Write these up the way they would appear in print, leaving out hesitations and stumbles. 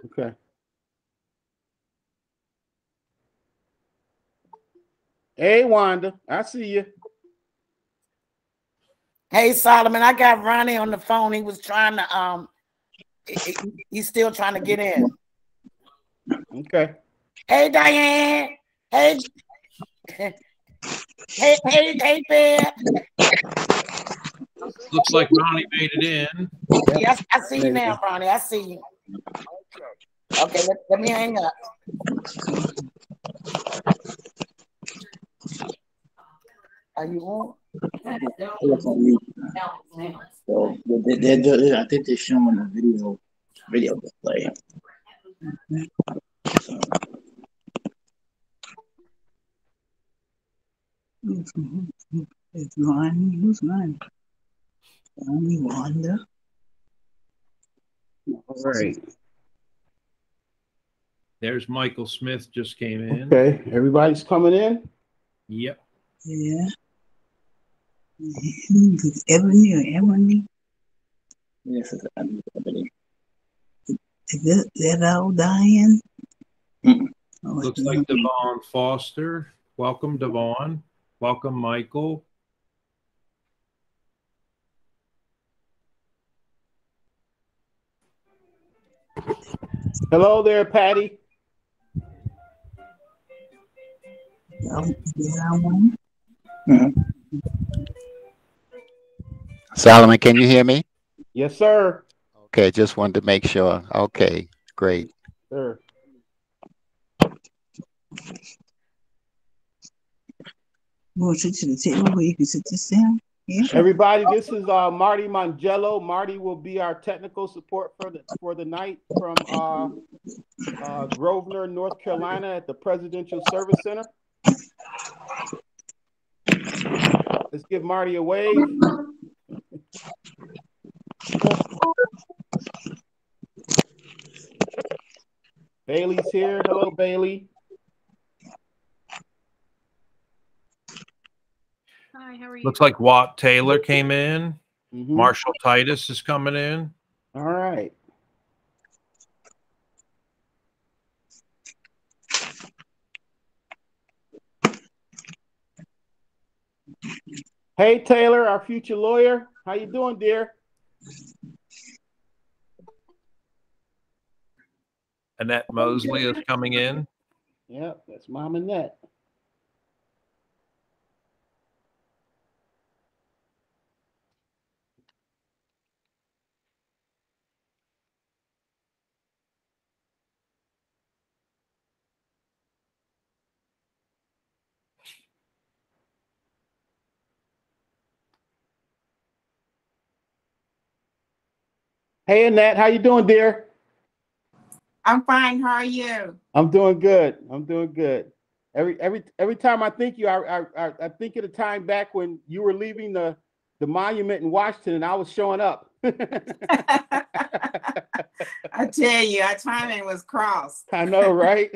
Okay. Hey, Wanda, I see you. Hey, Solomon, I got Ronnie on the phone. He was trying to he's still trying to get in. Okay. Hey, Diane. Hey, hey, Bear. Looks like Ronnie made it in. Yes, I see you now, Ronnie. I see you. Okay, let me hang up. Are you on? So I think they're showing a video display. It's Ronnie. Who's Ronnie? Ronnie Wanda. All right. There's Michael Smith just came in. Okay. Everybody's coming in? Yep. Yeah. Ebony or Ebony? Yes, it's Ebony. Is that old Diane? Looks like Devon Foster. Welcome, Devon. Welcome, Michael. Hello there, Patty. Solomon, can you hear me? Yes, sir. Okay, just wanted to make sure. Okay, great. Sir. We'll sit to the table where you can sit this down. Yeah. Everybody, this is Marti Mongiello. Marti will be our technical support for the night from Grosvenor, North Carolina, at the Presidential Service Center. Let's give Marti a wave. Bailey's here. Hello, Bailey. Hi, how are you? Looks like Watt Taylor came in. Marshall Titus is coming in. All right. Hey, Taylor, our future lawyer. How you doing, dear? Annette Mosley is coming in. Yep, that's Mom Annette. Hey, Annette, how you doing, dear? I'm fine. How are you? I'm doing good. I'm doing good. Every time I think you, I think of the time back when you were leaving the monument in Washington and I was showing up. I tell you, our timing was crossed. I know, right?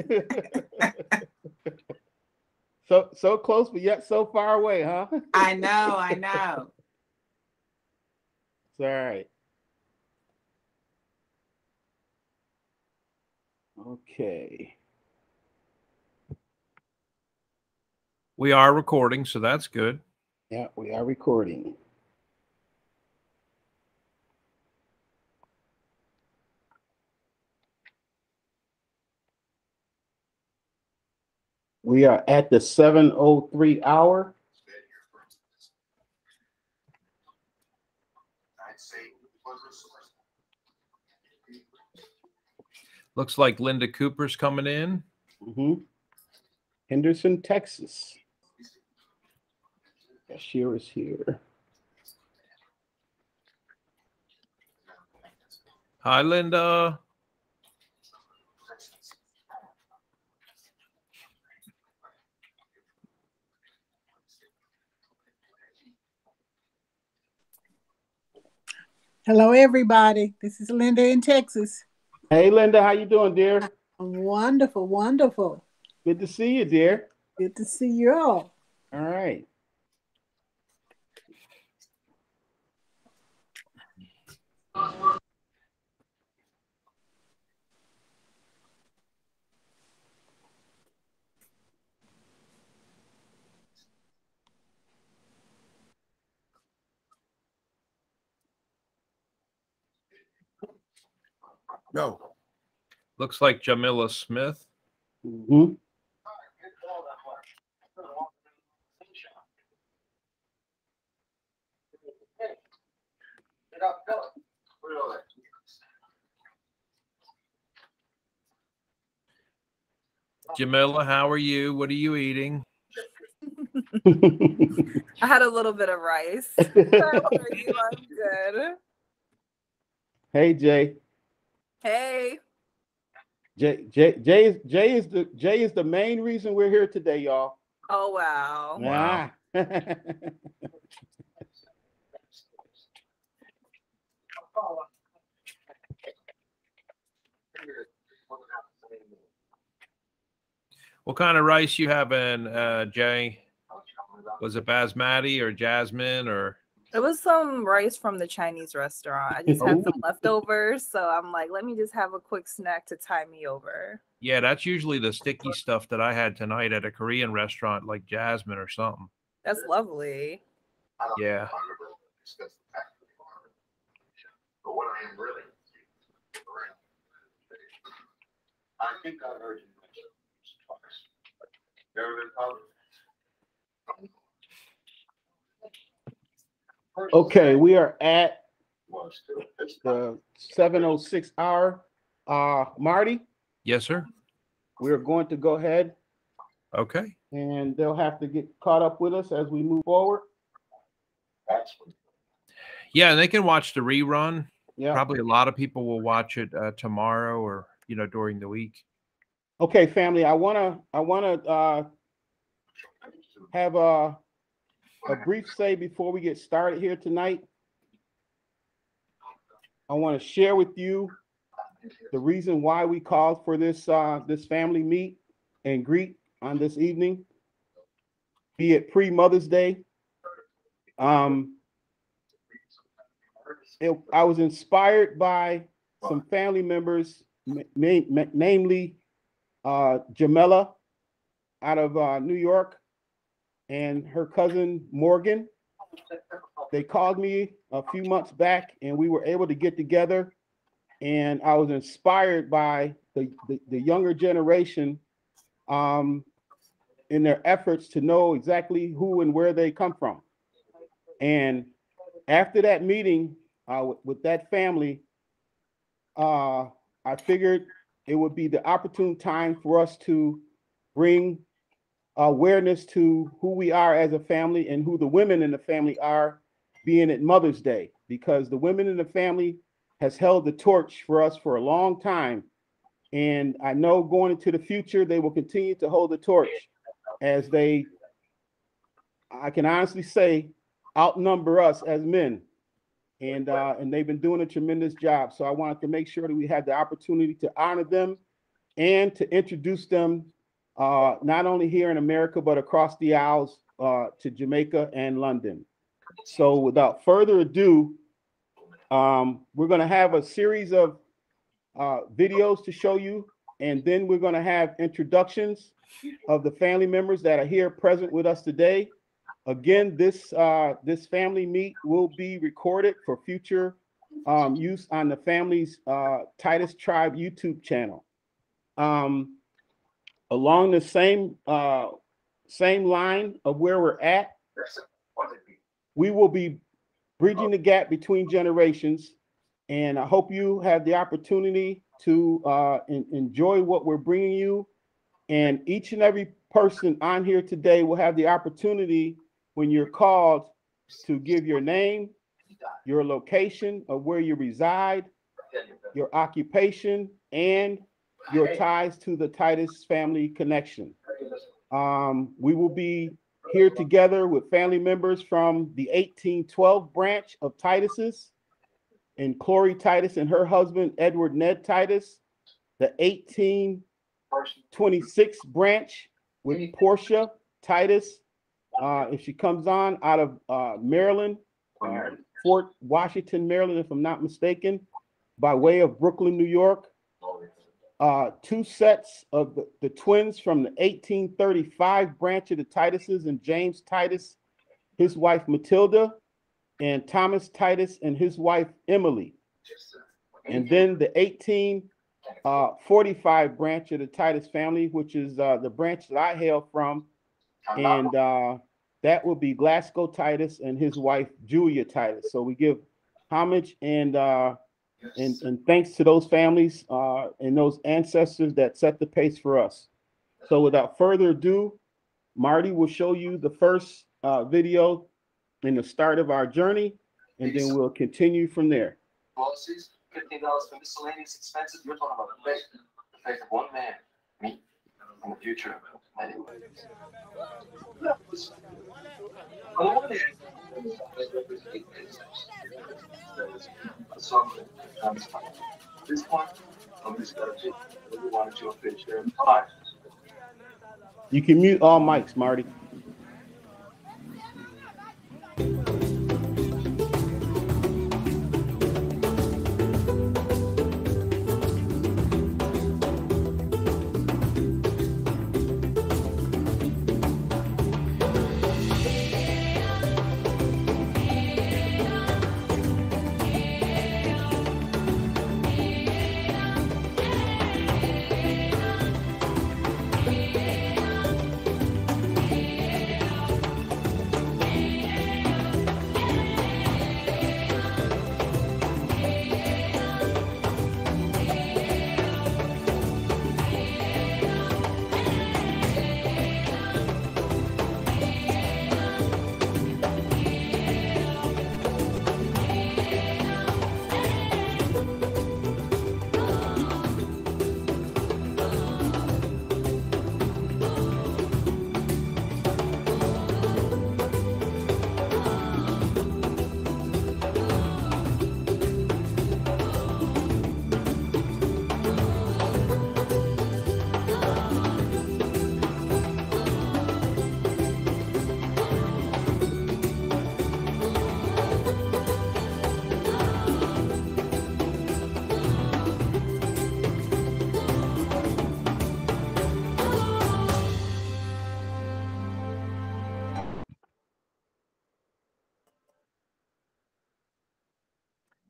So close, but yet so far away, huh? I know. It's all right. Okay. We are recording, so that's good. Yeah, we are recording. We are at the 7:03 hour. Looks like Linda Cooper's coming in. Henderson, Texas. Cashier is here. Hi, Linda. Hello, everybody. This is Linda in Texas. Hey, Linda, how you doing, dear? Wonderful, wonderful. Good to see you, dear. Good to see you all. All right. No. Looks like Jamila Smith. Mm-hmm. Jamila, how are you? What are you eating? I had a little bit of rice. How are you? I'm good. Hey, Jay. Hey. Jay is the main reason we're here today, y'all. Oh wow. Wow. What kind of rice you having, Jay? Was it basmati or jasmine or? It was some rice from the Chinese restaurant. I just had some leftovers, so I'm like, let me just have a quick snack to tie me over. Yeah, that's usually the sticky stuff that I had tonight at a Korean restaurant, like jasmine or something. That's lovely. Yeah. I think I heard you mention this twice. Never been covered. Okay, we are at the 7:06 hour. Marty? Yes, sir. We're going to go ahead. Okay. And they'll have to get caught up with us as we move forward. Yeah, and they can watch the rerun. Yeah. Probably a lot of people will watch it tomorrow or during the week. Okay, family. I wanna have a brief say before we get started here tonight. I want to share with you the reason why we called for this this family meet and greet on this evening, be it pre-Mother's Day. I was inspired by some family members, namely Jamila out of New York and her cousin Morgan. They called me a few months back and we were able to get together, and I was inspired by the younger generation in their efforts to know exactly who and where they come from. And after that meeting with that family, I figured it would be the opportune time for us to bring awareness to who we are as a family and who the women in the family are, being at Mother's Day, because the women in the family has held the torch for us for a long time. And I know going into the future, they will continue to hold the torch as they, I can honestly say, outnumber us as men. And they've been doing a tremendous job. So I wanted to make sure that we had the opportunity to honor them and to introduce them not only here in America, but across the aisles to Jamaica and London. So without further ado, we're going to have a series of videos to show you, and then we're going to have introductions of the family members that are here present with us today. Again, this family meet will be recorded for future use on the family's Titus Tribe YouTube channel. Along the same line of where we're at, we will be bridging the gap between generations, and I hope you have the opportunity to enjoy what we're bringing you. And each and every person on here today will have the opportunity, when you're called, to give your name, your location of where you reside, your occupation, and your ties to the Titus family connection. We will be here together with family members from the 1812 branch of Tituses, and Chloe Titus and her husband, Edward Ned Titus, the 1826 branch with Portia Titus, if she comes on, out of Maryland, Fort Washington, Maryland, if I'm not mistaken, by way of Brooklyn, New York. Two sets of the twins from the 1835 branch of the Tituses, and James Titus, his wife Matilda, and Thomas Titus and his wife Emily. And then the 1845 branch of the Titus family, which is the branch that I hail from. And that would be Glasgow Titus and his wife, Julia Titus. So we give homage and thanks to those families and those ancestors that set the pace for us. So without further ado, Marty will show you the first video in the start of our journey, and then we'll continue from there. Policies, $15 for miscellaneous expenses. You're talking about the faith of one man, me, and the future of many. On the one hand, at this point, somebody's got to take what we wanted to finish their lives. You can mute all mics, Marty.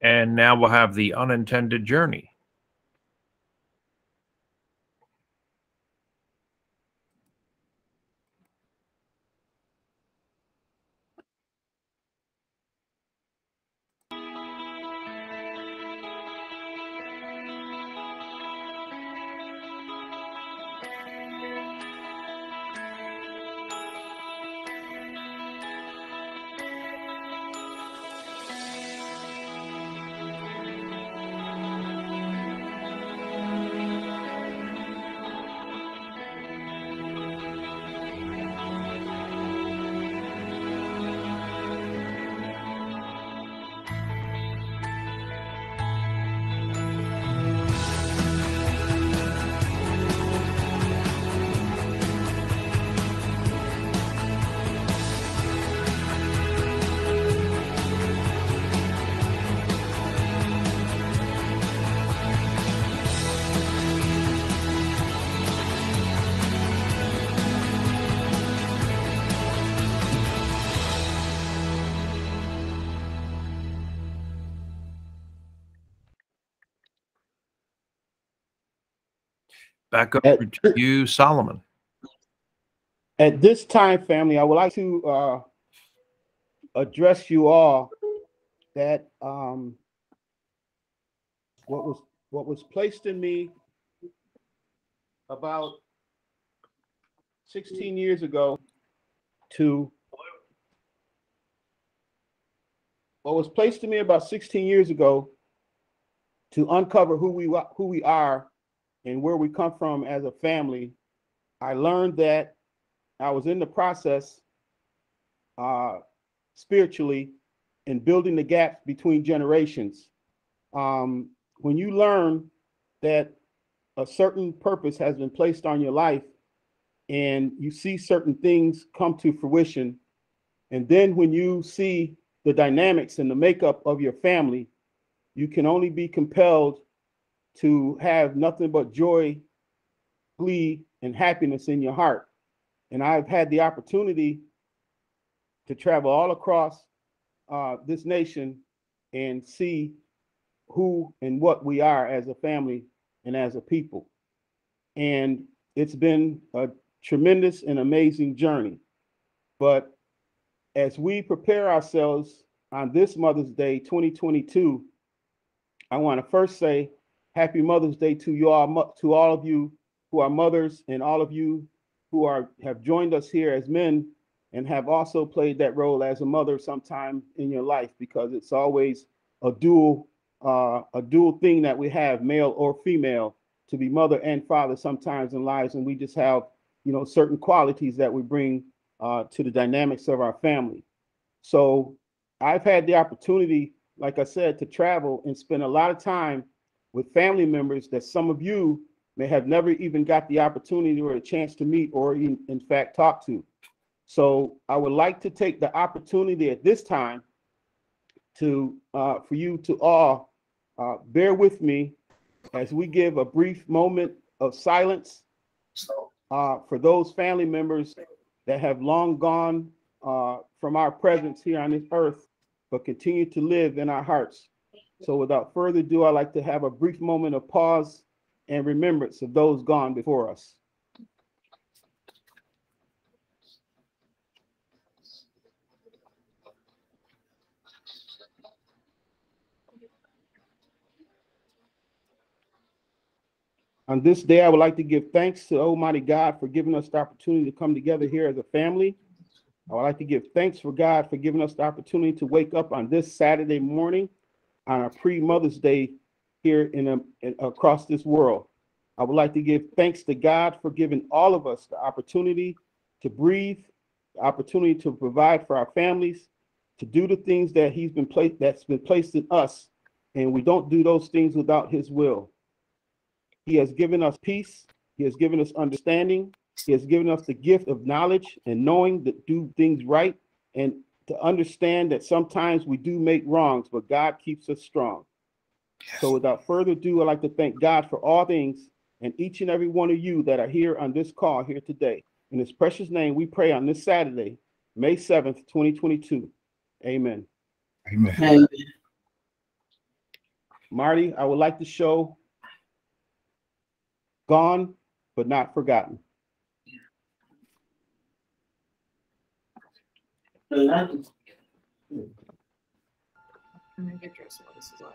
And now we'll have the unintended journey. Back over to you, Solomon. At this time, family, I would like to address you all that what was placed in me about 16 years ago to uncover who we are and where we come from as a family. I learned that I was in the process spiritually in building the gaps between generations. When you learn that a certain purpose has been placed on your life and you see certain things come to fruition, and then when you see the dynamics and the makeup of your family, you can only be compelled to have nothing but joy, glee, and happiness in your heart. And I've had the opportunity to travel all across this nation and see who and what we are as a family and as a people. And it's been a tremendous and amazing journey. But as we prepare ourselves on this Mother's Day 2022, I want to first say Happy Mother's Day to you all, to all of you who are mothers, and all of you who have joined us here as men and have also played that role as a mother sometime in your life, because it's always a dual thing that we have, male or female, to be mother and father sometimes in lives, and we just have, you know, certain qualities that we bring to the dynamics of our family. So I've had the opportunity, like I said, to travel and spend a lot of time with family members that some of you may have never even got the opportunity or a chance to meet or in fact talk to. So I would like to take the opportunity at this time to for you to all bear with me as we give a brief moment of silence for those family members that have long gone from our presence here on this earth, but continue to live in our hearts. So without further ado, I'd like to have a brief moment of pause and remembrance of those gone before us. On this day, I would like to give thanks to Almighty God for giving us the opportunity to come together here as a family. I would like to give thanks for God for giving us the opportunity to wake up on this Saturday morning on a pre-Mother's Day here across this world. I would like to give thanks to God for giving all of us the opportunity to breathe, the opportunity to provide for our families, to do the things that that's been placed in us, and we don't do those things without His will. He has given us peace. He has given us understanding. He has given us the gift of knowledge and knowing to do things right, and to understand that sometimes we do make wrongs, but God keeps us strong. Yes. So without further ado, I'd like to thank God for all things and each and every one of you that are here on this call here today. In His precious name, we pray on this Saturday, May 7th, 2022. Amen. Amen. Amen. Marty, I would like to show Gone but Not Forgotten. I'm gonna get dressed while this is all on.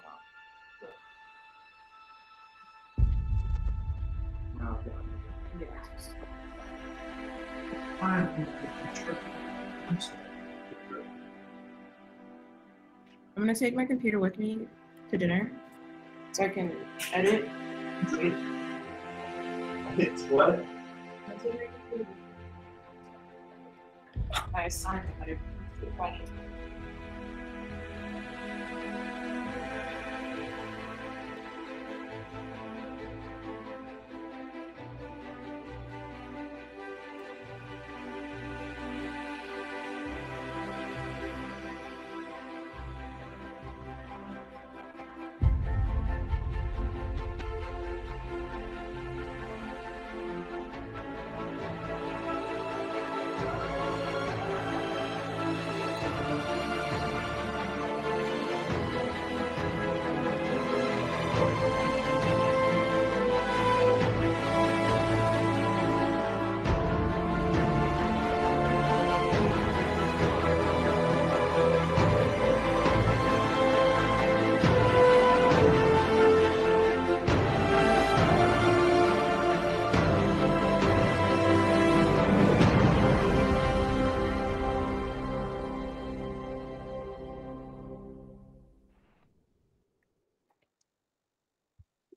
I'm gonna take my computer with me to dinner so I can edit. It's what? My assignment.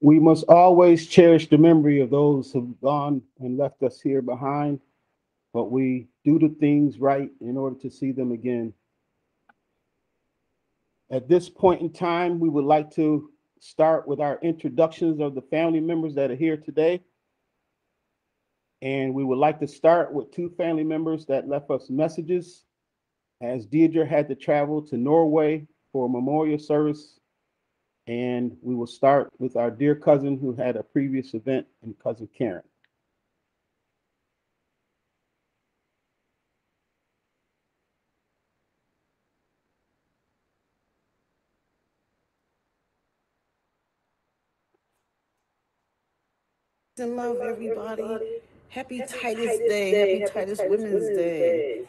We must always cherish the memory of those who've gone and left us here behind, but we do the things right in order to see them again. At this point in time, we would like to start with our introductions of the family members that are here today. And we would like to start with two family members that left us messages, as Deidre had to travel to Norway for a memorial service. And we will start with our dear cousin who had a previous event, and cousin Karen. and love, everybody. Happy Titus Day. Happy Titus Women's Day.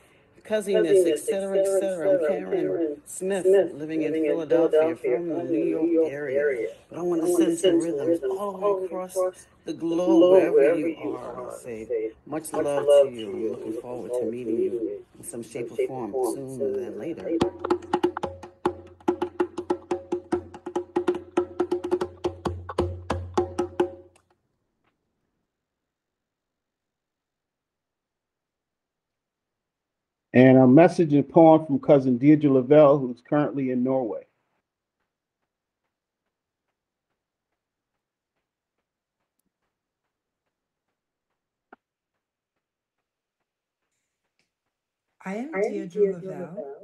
Cousiness, etc., etc. I'm Karen Smith, living in Philadelphia from the New York area. But I want to send some rhythms all the way across the globe, wherever you are. I say much love to you. I'm looking forward to meeting you in some shape or form sooner than later. And a message and poem from cousin Deirdre Lavelle, who's currently in Norway. I am Deirdre Lavelle,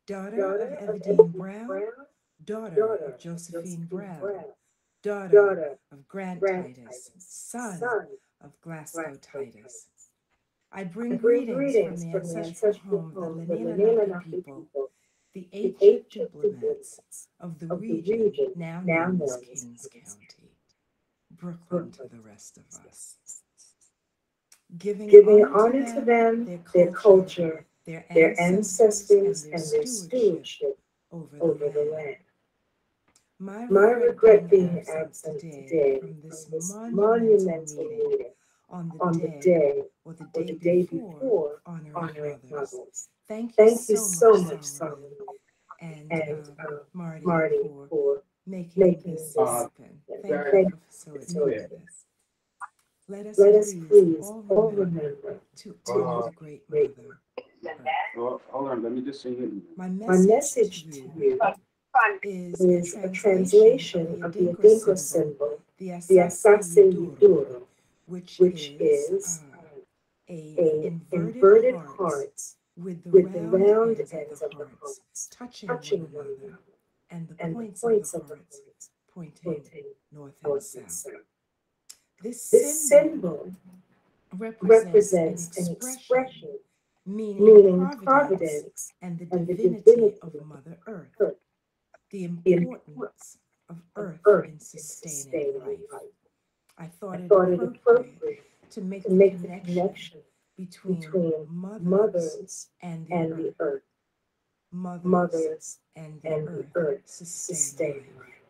daughter of Everdeen Brown, daughter of Josephine Brown, daughter of Grant Titus, son of Glasgow Titus. I bring greetings from the ancestral home of the Lenape people, the ancient diplomats of the region now known as Kings County, Brooklyn to the rest of us. Giving honor to them, their culture, their ancestors, and their stewardship over the land. My regret being absent today from this monumental meeting on the day or the day before honoring mothers. Thank you so much, Solomon and Marty, for making this happen. Thank you for facilitating this. Let us please all remember to honor the great mother. Well, hold on, let me just say it. My message to you is a translation of the Adinka symbol, the Asase Yuduro, which is a inverted heart with the round ends of the hearts touching one another, and the points of the hearts pointing north and south. This symbol represents an expression meaning providence and the divinity of Mother Earth, the importance of Earth in sustaining life. I thought it appropriate to make the connection between mothers and the earth. Mothers and the earth sustain life.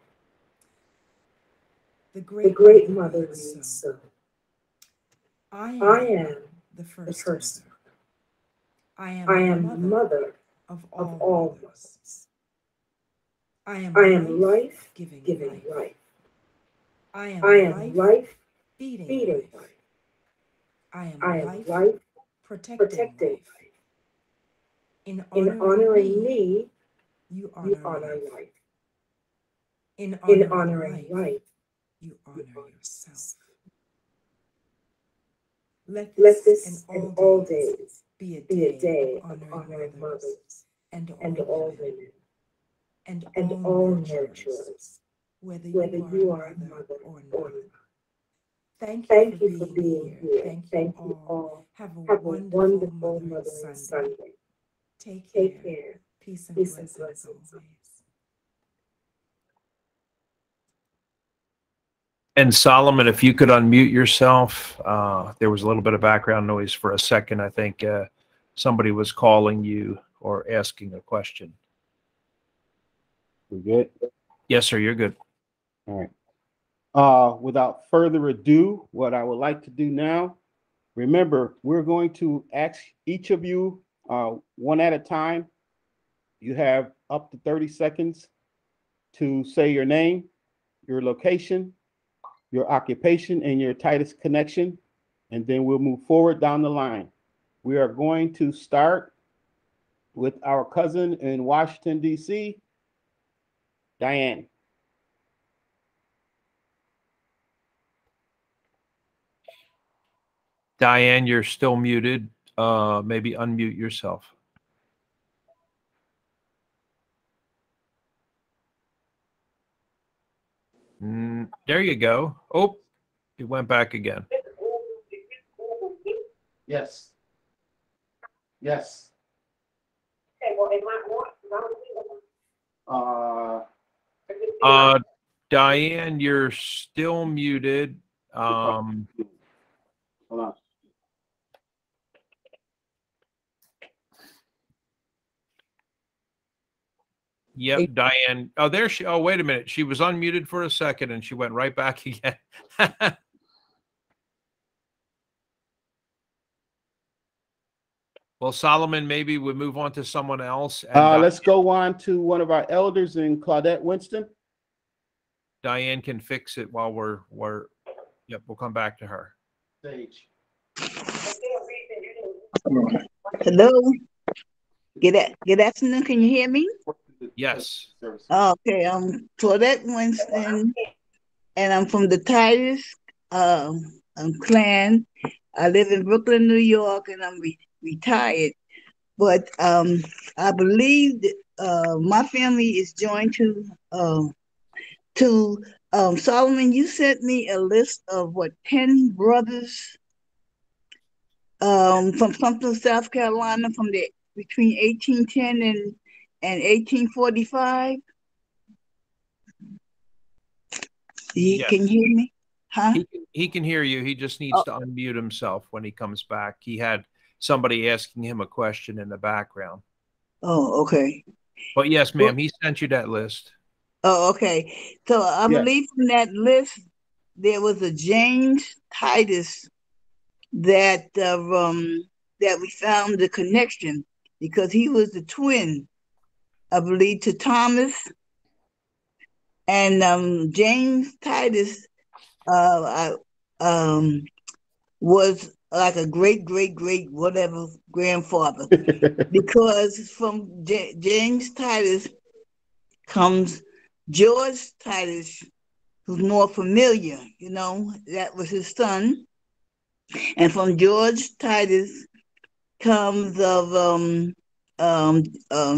The great mother reads so. I am the first mother. I am the mother of all mothers. I am life giving life. I am life feeding life. I am life protecting life. In honoring me, you honor life. In honoring life, you honor yourself. Let this and all days be a day of honoring mothers and all women and all nurturers, whether you are a mother or not. Thank you for being here. Thank you all. Have a wonderful Mother's Sunday. Take care. Peace and blessings always. And Solomon, if you could unmute yourself, there was a little bit of background noise for a second. I think somebody was calling you or asking a question. We good? Yes, sir, you're good. All right. Without further ado, what I would like to do now, remember, we're going to ask each of you one at a time. You have up to 30 seconds to say your name, your location, your occupation, and your Titus connection, and then we'll move forward down the line. We are going to start with our cousin in Washington, D.C., Diane. Diane, you're still muted. Maybe unmute yourself. There you go. Oh, it went back again. Yes. Yes. Diane, you're still muted. Um, Hold on. Yep, Diane. Oh, there she. Oh, wait a minute. She was unmuted for a second, and she went right back again. Well, Solomon, maybe we move on to someone else. And Let's go on to one of our elders in Claudette Winston. Diane can fix it while we're. Yep, we'll come back to her. Stage. Hello. Good afternoon. Can you hear me? Yes. Okay. I'm Claudette Winston, and I'm from the Titus clan. I live in Brooklyn, New York, and I'm retired. But I believe that, my family is joined to Solomon. You sent me a list of 10 brothers from something South Carolina from between 1810 and 1845. Yes. Can you hear me? Huh? He can hear you. He just needs to unmute himself when he comes back. He had somebody asking him a question in the background. Oh, okay. But yes, ma'am, he sent you that list. Oh, okay. So I believe from that list there was a James Titus that we found the connection, because he was the twin, I believe, to Thomas. And James Titus was like a great whatever grandfather, because from James Titus comes George Titus, who's more familiar, that was his son. And from George Titus comes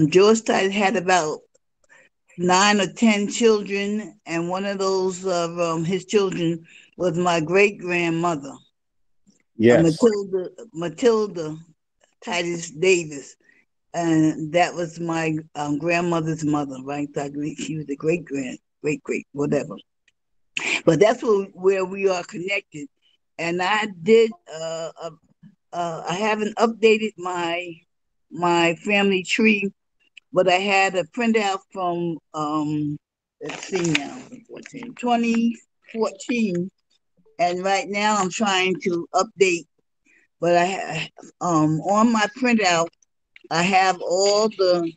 George Titus had about 9 or 10 children, and one of those of his children was my great grandmother. Yes. Matilda Titus Davis, and that was my grandmother's mother, right? So she was a great whatever. But that's where we are connected. And I did. I haven't updated my family tree, but I had a printout from let's see now, 2014, and right now I'm trying to update. But on my printout, I have all the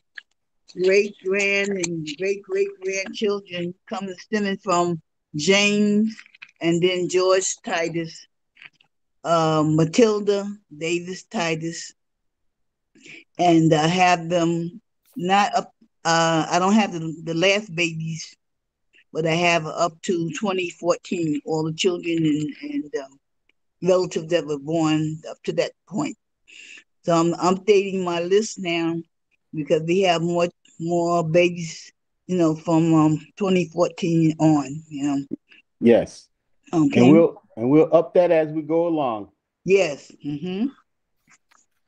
great grandchildren stemming from James, and then George Titus, Matilda Davis Titus, and I have them not up. I don't have the last babies, but I have up to 2014, all the children and relatives that were born up to that point. So I'm updating my list now, because we have more babies, from 2014 on. Yes. Okay. And we'll up that as we go along. Yes. Mm-hmm.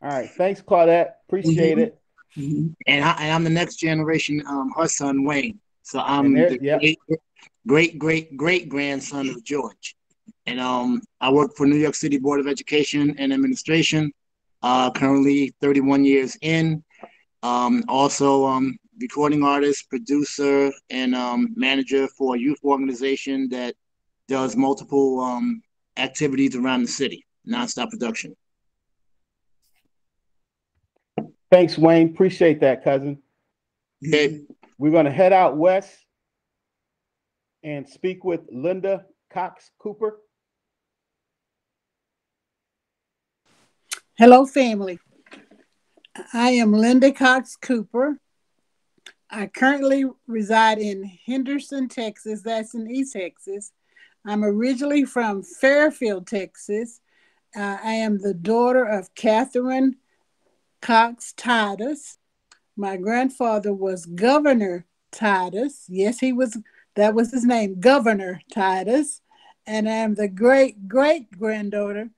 All right. Thanks, Claudette. Appreciate it. Mm-hmm. And I'm the next generation, her son Wayne. So I'm the great grandson of George. And I work for New York City Board of Education and Administration. Currently 31 years in. Also recording artist, producer, and manager for a youth organization that does multiple activities around the city, nonstop production. Thanks, Wayne. Appreciate that, cousin. Okay. We're going to head out west and speak with Linda Cox Cooper. Hello, family. I am Linda Cox Cooper. I currently reside in Henderson, Texas. That's in East Texas. I'm originally from Fairfield, Texas. I am the daughter of Catherine Cox Titus. My grandfather was Governor Titus. Yes, that was his name, Governor Titus. And I'm the great-granddaughter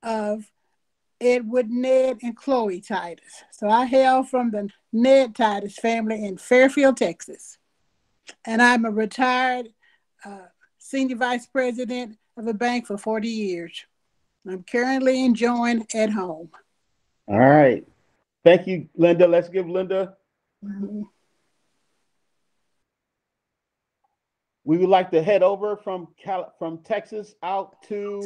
of Edward, Ned, and Chloe Titus. So I hail from the Ned Titus family in Fairfield, Texas. And I'm a retired senior vice president of a bank for 40 years. I'm currently enjoying at home. All right. Thank you, Linda. Let's give Linda. We would like to head over from Texas out to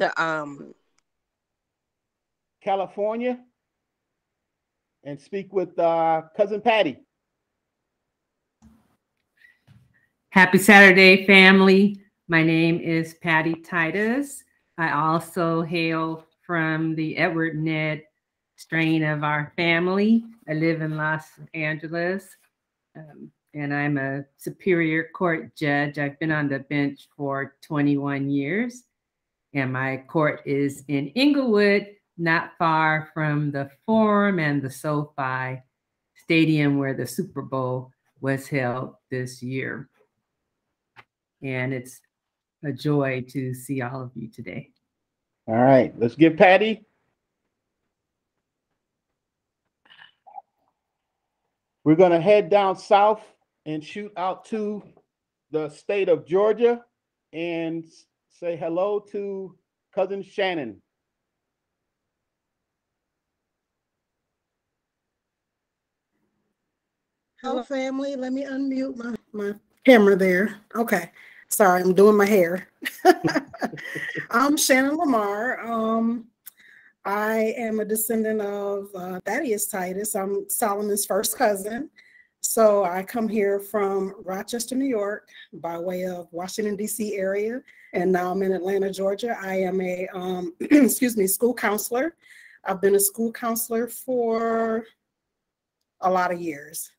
California and speak with Cousin Patty. Happy Saturday, family. My name is Patty Titus. I also hail from the Edward Ned strain of our family. I live in Los Angeles, and I'm a Superior Court judge. I've been on the bench for 21 years, and my court is in Inglewood, not far from the Forum and the SoFi Stadium where the Super Bowl was held this year. And it's a joy to see all of you today. All right, let's give Patty. We're going to head down south and shoot out to the state of Georgia and say hello to Cousin Shannon. Hello, family. Let me unmute my camera there. Okay. Sorry, I'm doing my hair. I'm Shannon Lamar. I am a descendant of Thaddeus Titus. I'm Solomon's first cousin. So I come here from Rochester, New York, by way of Washington, D.C. area. And now I'm in Atlanta, Georgia. I am a, school counselor. I've been a school counselor for a lot of years.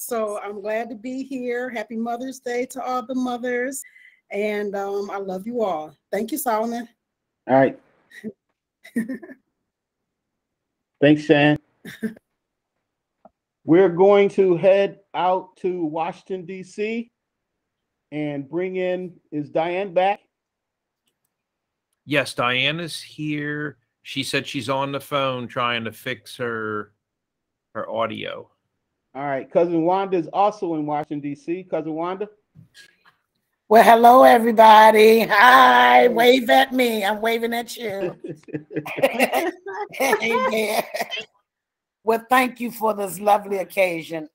So I'm glad to be here. Happy Mother's Day to all the mothers. And I love you all. Thank you, Solomon. All right. Thanks, Shan. We're going to head out to Washington, D.C. and bring in, is Diane back? Yes, Diana's here. She said she's on the phone trying to fix her audio. All right. Cousin Wanda is also in Washington, D.C. Cousin Wanda? Well, hello, everybody. Hi. Wave at me. I'm waving at you. Amen. Well, thank you for this lovely occasion.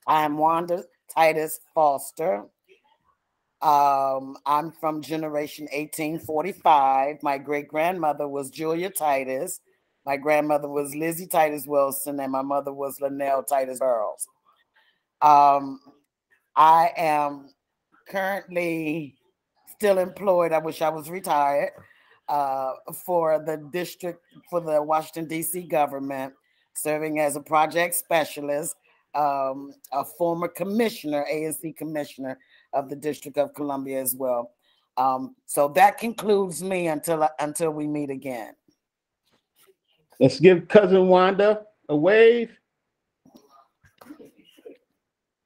I'm Wanda Titus Foster. I'm from generation 1845. My great-grandmother was Julia Titus. My grandmother was Lizzie Titus Wilson, and my mother was Linnell Titus Burroughs. I am currently still employed. I wish I was retired for the Washington, D.C. government, serving as a project specialist, a former commissioner, ANC commissioner of the District of Columbia as well. So that concludes me until we meet again. Let's give Cousin Wanda a wave.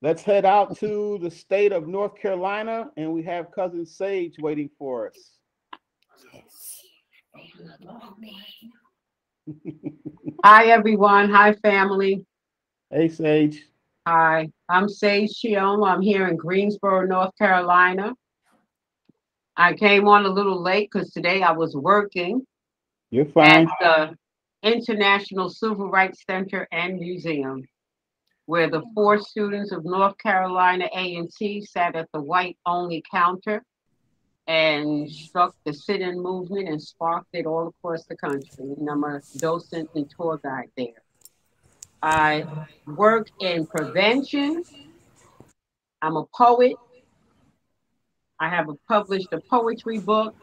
Let's head out to the state of North Carolina, and we have Cousin Sage waiting for us. Hi, everyone. Hi, family. Hey, Sage. Hi, I'm Sage Chioma. I'm here in Greensboro, North Carolina. I came on a little late because today I was working. You're fine. At the International Civil Rights Center and Museum, where the 4 students of North Carolina A&T sat at the white-only counter and struck the sit-in movement and sparked it all across the country. And I'm a docent and tour guide there. I work in prevention. I'm a poet. I have published a poetry book.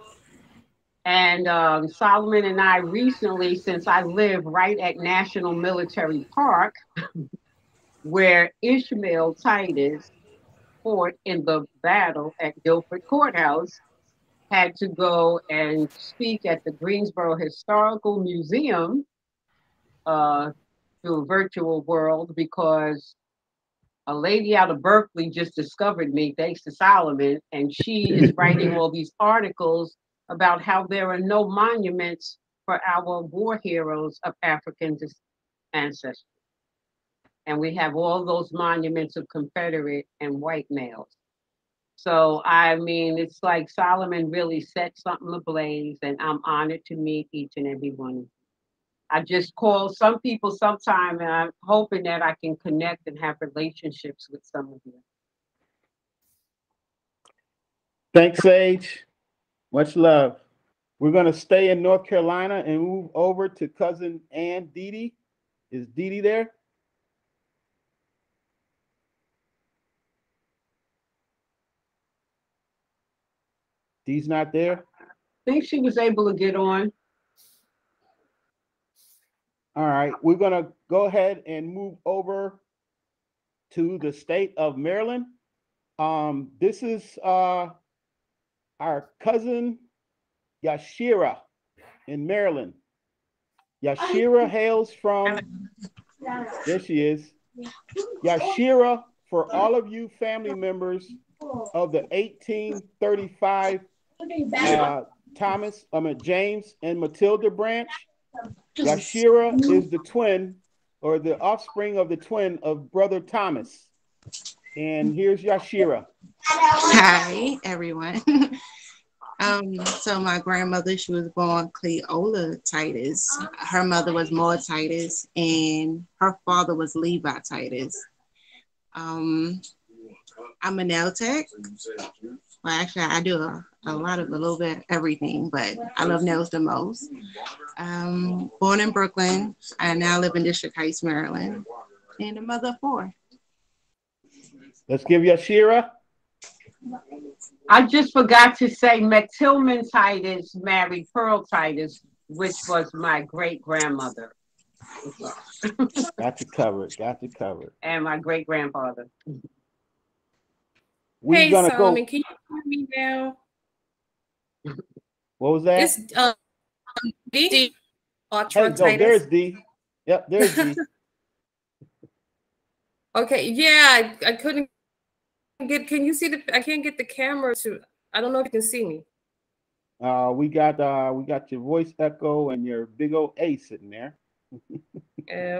And Solomon and I recently, since I live right at National Military Park, where Ishmael Titus fought in the battle at Guilford Courthouse, had to go and speak at the Greensboro Historical Museum through a virtual world because a lady out of Berkeley just discovered me, thanks to Solomon, and she is writing all these articles about how there are no monuments for our war heroes of African ancestry. And we have all those monuments of Confederate and white males. So, I mean, it's like Solomon really set something ablaze, and I'm honored to meet each and every one of you. I just call some people sometime, and I'm hoping that I can connect and have relationships with some of you. Thanks, Sage. Much love. We're going to stay in North Carolina and move over to cousin Ann Dee. Is Dee there? Dee's not there? I think she was able to get on. All right. We're going to go ahead and move over to the state of Maryland. This is our cousin Yashira in Maryland. Yashira hails from, there she is. Yashira, for all of you family members of the 1835 James and Matilda branch, Yashira is the twin or the offspring of the twin of Brother Thomas. And here's Yashira. Hi, everyone. So my grandmother, she was born Cleola Titus. Her mother was Maud Titus, and her father was Levi Titus. I'm a nail tech. Well, actually, I do a little bit everything, but I love nails the most. Born in Brooklyn, I now live in District Heights, Maryland, and a mother of 4. Let's give Yashira. I just forgot to say Matilda Titus married Pearl Titus, which was my great-grandmother. Got you covered. And my great-grandfather. We're gonna Solomon, go. can you hear me now? What was that? This D. Hey, there's D. Yep, there's D. Okay, yeah, I couldn't get. Can you see the? I can't get the camera to. I don't know if you can see me. We got your voice echo and your big old A sitting there.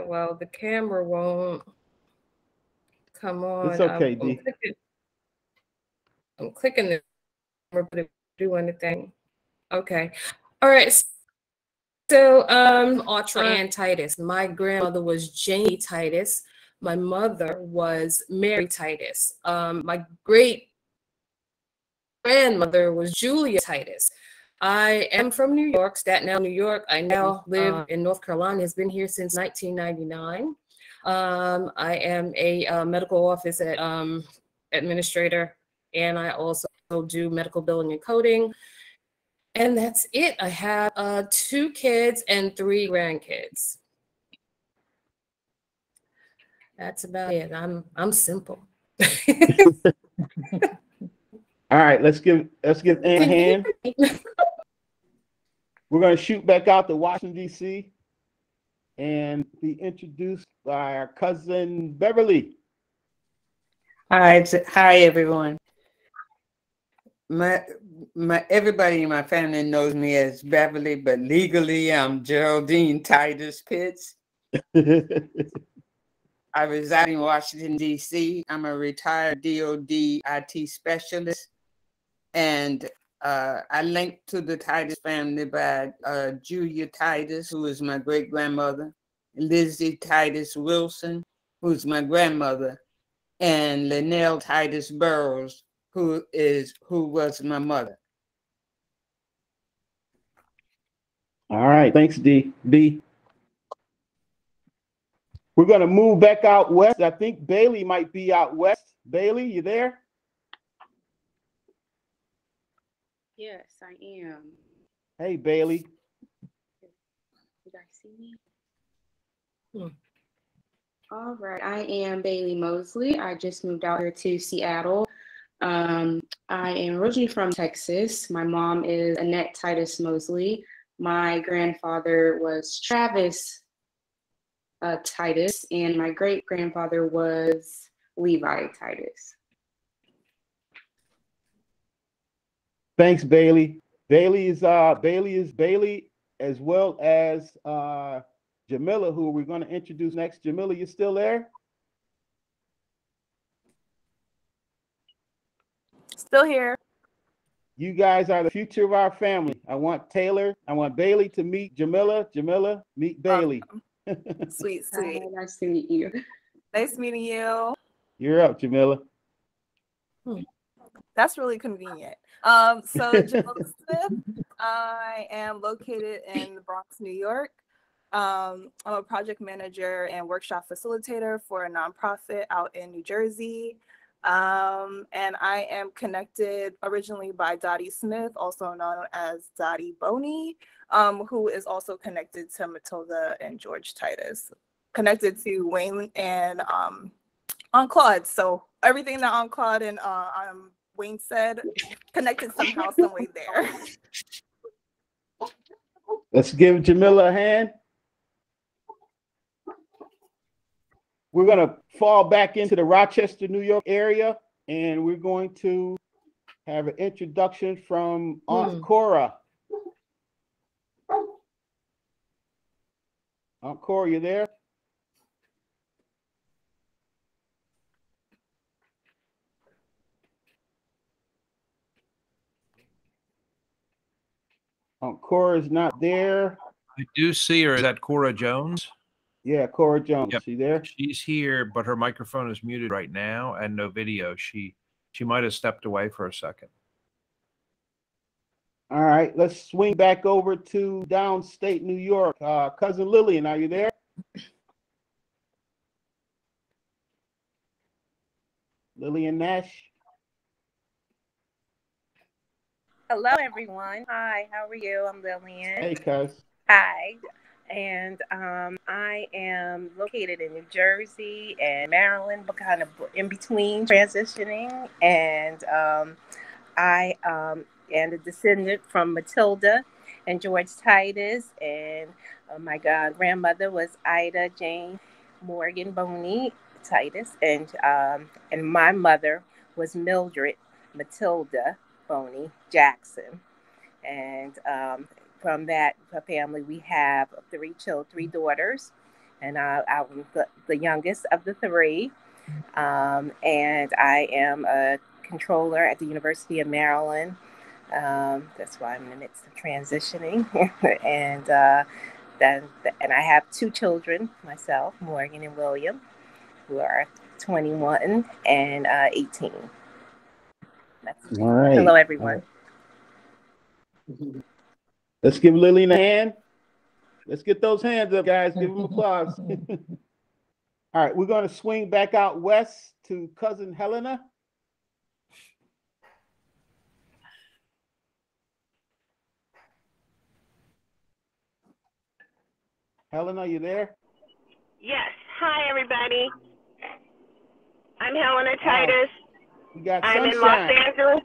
Well, the camera won't come on. It's okay, D. I'm clicking the camera, but it do anything. Okay. All right. So, Audra Ann Titus. My grandmother was Janie Titus. My mother was Mary Titus. My great grandmother was Julia Titus. I am from New York, Staten Island, New York. I now live in North Carolina. Has been here since 1999. I am a medical office administrator, and I also do medical billing and coding. And that's it. I have 2 kids and 3 grandkids. That's about it. I'm simple. All right, let's give Ann a hand. We're going to shoot back out to Washington, D.C. and be introduced by our cousin Beverly. Hi, everyone. Everybody in my family knows me as Beverly, but legally I'm Geraldine Titus Pitts. I reside in Washington, D.C. I'm a retired DOD IT specialist, and I linked to the Titus family by Julia Titus, who is my great-grandmother, Lizzie Titus Wilson, who's my grandmother, and Linnell Titus Burroughs, who was my mother. All right, thanks, D. We're going to move back out west. I think Bailey might be out west. Bailey, you there? Yes, I am. Hey, Bailey. Did I see me? All right, I am Bailey Mosley. I just moved out here to Seattle. I am originally from Texas. My mom is Annette Titus Mosley. My grandfather was Travis Titus, and my great-grandfather was Levi Titus. Thanks, Bailey. Bailey is Bailey, as well as Jamila, who we're going to introduce next. Jamila, you still there? Still here. You guys are the future of our family. I want Bailey to meet Jamila. Jamila, meet Bailey. Sweet. Nice to meet you. Nice meeting you. You're up, Jamila. That's really convenient. So Jamila Smith, I am located in the Bronx, New York. I'm a project manager and workshop facilitator for a nonprofit out in New Jersey. And I am connected originally by Dottie Smith, also known as Dottie Boney, who is also connected to Matilda and George Titus, connected to Wayne and Aunt Claude. So everything that Aunt Claude and Wayne said, connected somehow, some way there. Let's give Jamila a hand. We're going to fall back into the Rochester, New York area, and we're going to have an introduction from Aunt Cora. Aunt Cora, you there? Aunt Cora is not there. I do see her. Is that Cora Jones? Yeah, Cora Jones. Yep. She there? She's here, but her microphone is muted right now and no video. She might have stepped away for a second. All right, let's swing back over to downstate New York. Cousin Lillian, are you there? Lillian Nash. Hello, everyone. Hi, how are you? I'm Lillian. Hey, cuz. Hi. And I am located in New Jersey and Maryland, but kind of in between transitioning. And I am a descendant from Matilda and George Titus. And my grandmother was Ida Jane Morgan Boney Titus. And my mother was Mildred Matilda Boney Jackson. And from that family, we have three daughters, and I'm the youngest of the three. And I am a controller at the University of Maryland. That's why I'm in the midst of transitioning. And I have two children myself, Morgan and William, who are 21 and 18. That's All right. Hello, everyone. Let's give Lillian a hand. Let's get those hands up, guys. Give them applause. All right, we're going to swing back out west to cousin Helena. Helena, you there? Yes. Hi, everybody. I'm Helena Titus. You got I'm sunshine. in Los Angeles.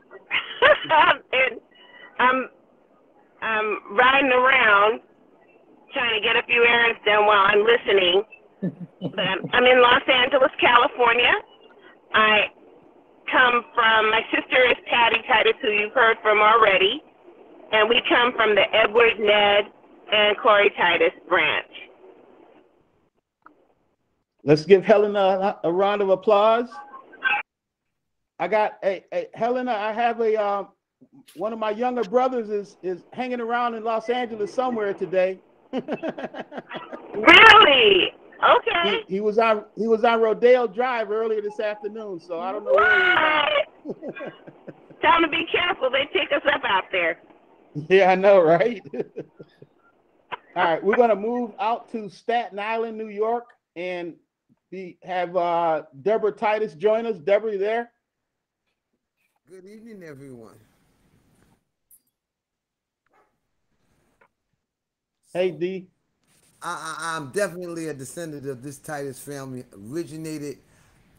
And I'm riding around trying to get a few errands done while I'm listening. But I'm in Los Angeles, California. My sister is Patty Titus, who you've heard from already. And we come from the Edward, Ned, and Corey Titus branch. Let's give Helena a round of applause. I got Helena, I have one of my younger brothers is hanging around in Los Angeles somewhere today. Really? Okay. He was on Rodale Drive earlier this afternoon, so I don't know where he is. Tell them to be careful. They pick us up out there. Yeah, I know, right? All right, we're gonna move out to Staten Island, New York, and have Deborah Titus join us. Deborah, you there? Good evening, everyone. Hey, D. I'm definitely a descendant of this Titus family.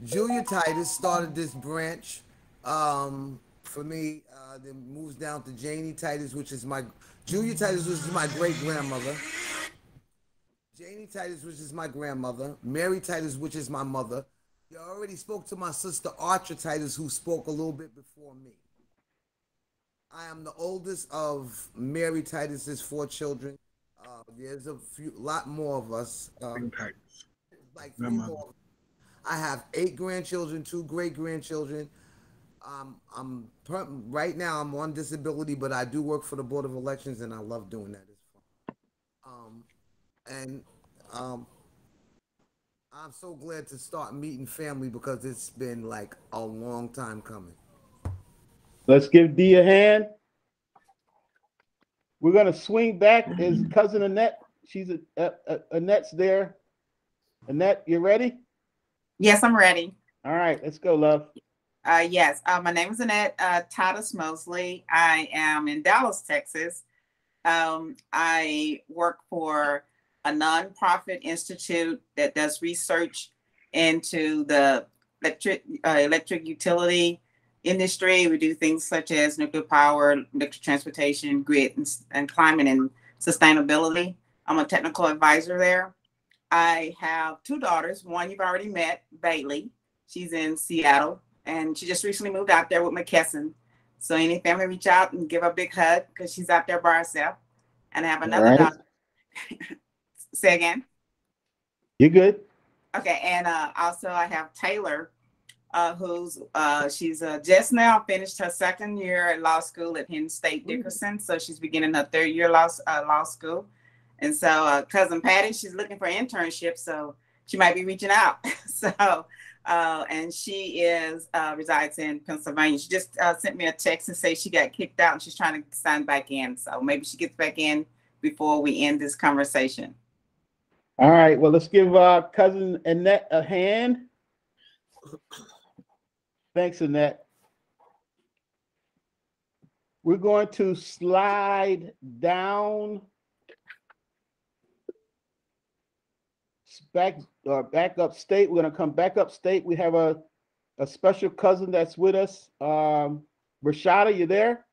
Julia Titus started this branch for me. Then moves down to Janie Titus, Julia Titus, which is my great-grandmother. Janie Titus, which is my grandmother. Mary Titus, which is my mother. You already spoke to my sister Archer Titus, who spoke a little bit before me. I am the oldest of Mary Titus's 4 children. There's a lot more of us. Like 3 more. I have 8 grandchildren, 2 great-grandchildren. Right now I'm on disability, but I do work for the Board of Elections, and I love doing that. It's fun. I'm so glad to start meeting family because it's been like a long time coming. Let's give Dee a hand. We're gonna swing back. Is cousin Annette? She's Annette's there. Annette, you ready? Yes, I'm ready. All right, let's go, love. Yes, my name is Annette Titus Mosley. I am in Dallas, Texas. I work for a nonprofit institute that does research into the electric utility industry. We do things such as nuclear power, electric transportation, grid, and climate and sustainability. I'm a technical advisor there. I have two daughters. One you've already met, Bailey. She's in Seattle, and she just recently moved out there with McKesson. So any family reach out and give her a big hug because she's out there by herself. And I have another daughter. Say again. You good? Okay, and also I have Taylor, who's she's just now finished her second year at law school at Penn State Dickerson. So she's beginning her third year law school. And so cousin Patty, she's looking for an internship, so she might be reaching out. So, and she resides in Pennsylvania. She just sent me a text and say she got kicked out and she's trying to sign back in. So maybe she gets back in before we end this conversation. All right, well, let's give cousin Annette a hand. Thanks, Annette. We're going to slide down back upstate. We're going to come back upstate. We have a special cousin that's with us. Rashada, you there?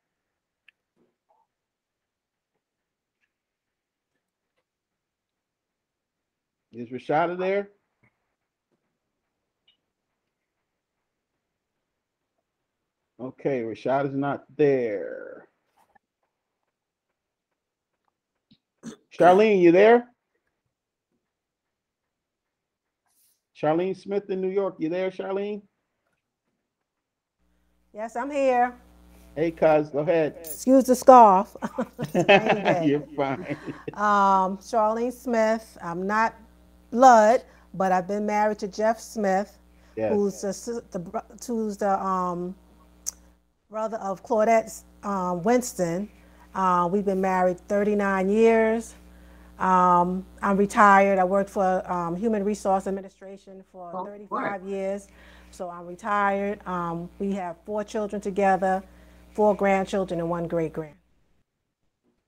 Is Rashada there? Okay, Rashada's not there. Charlene, you there? Charlene Smith in New York, you there, Charlene? Yes, I'm here. Hey, cuz, go ahead. Excuse the scarf. You're fine. Charlene Smith. I'm not blood, but I've been married to Jeff Smith, Yes. who's the brother of Claudette Winston. We've been married 39 years. I'm retired. I worked for Human Resource Administration for 35 years. So I'm retired. We have 4 children together, 4 grandchildren, and 1 great-grand.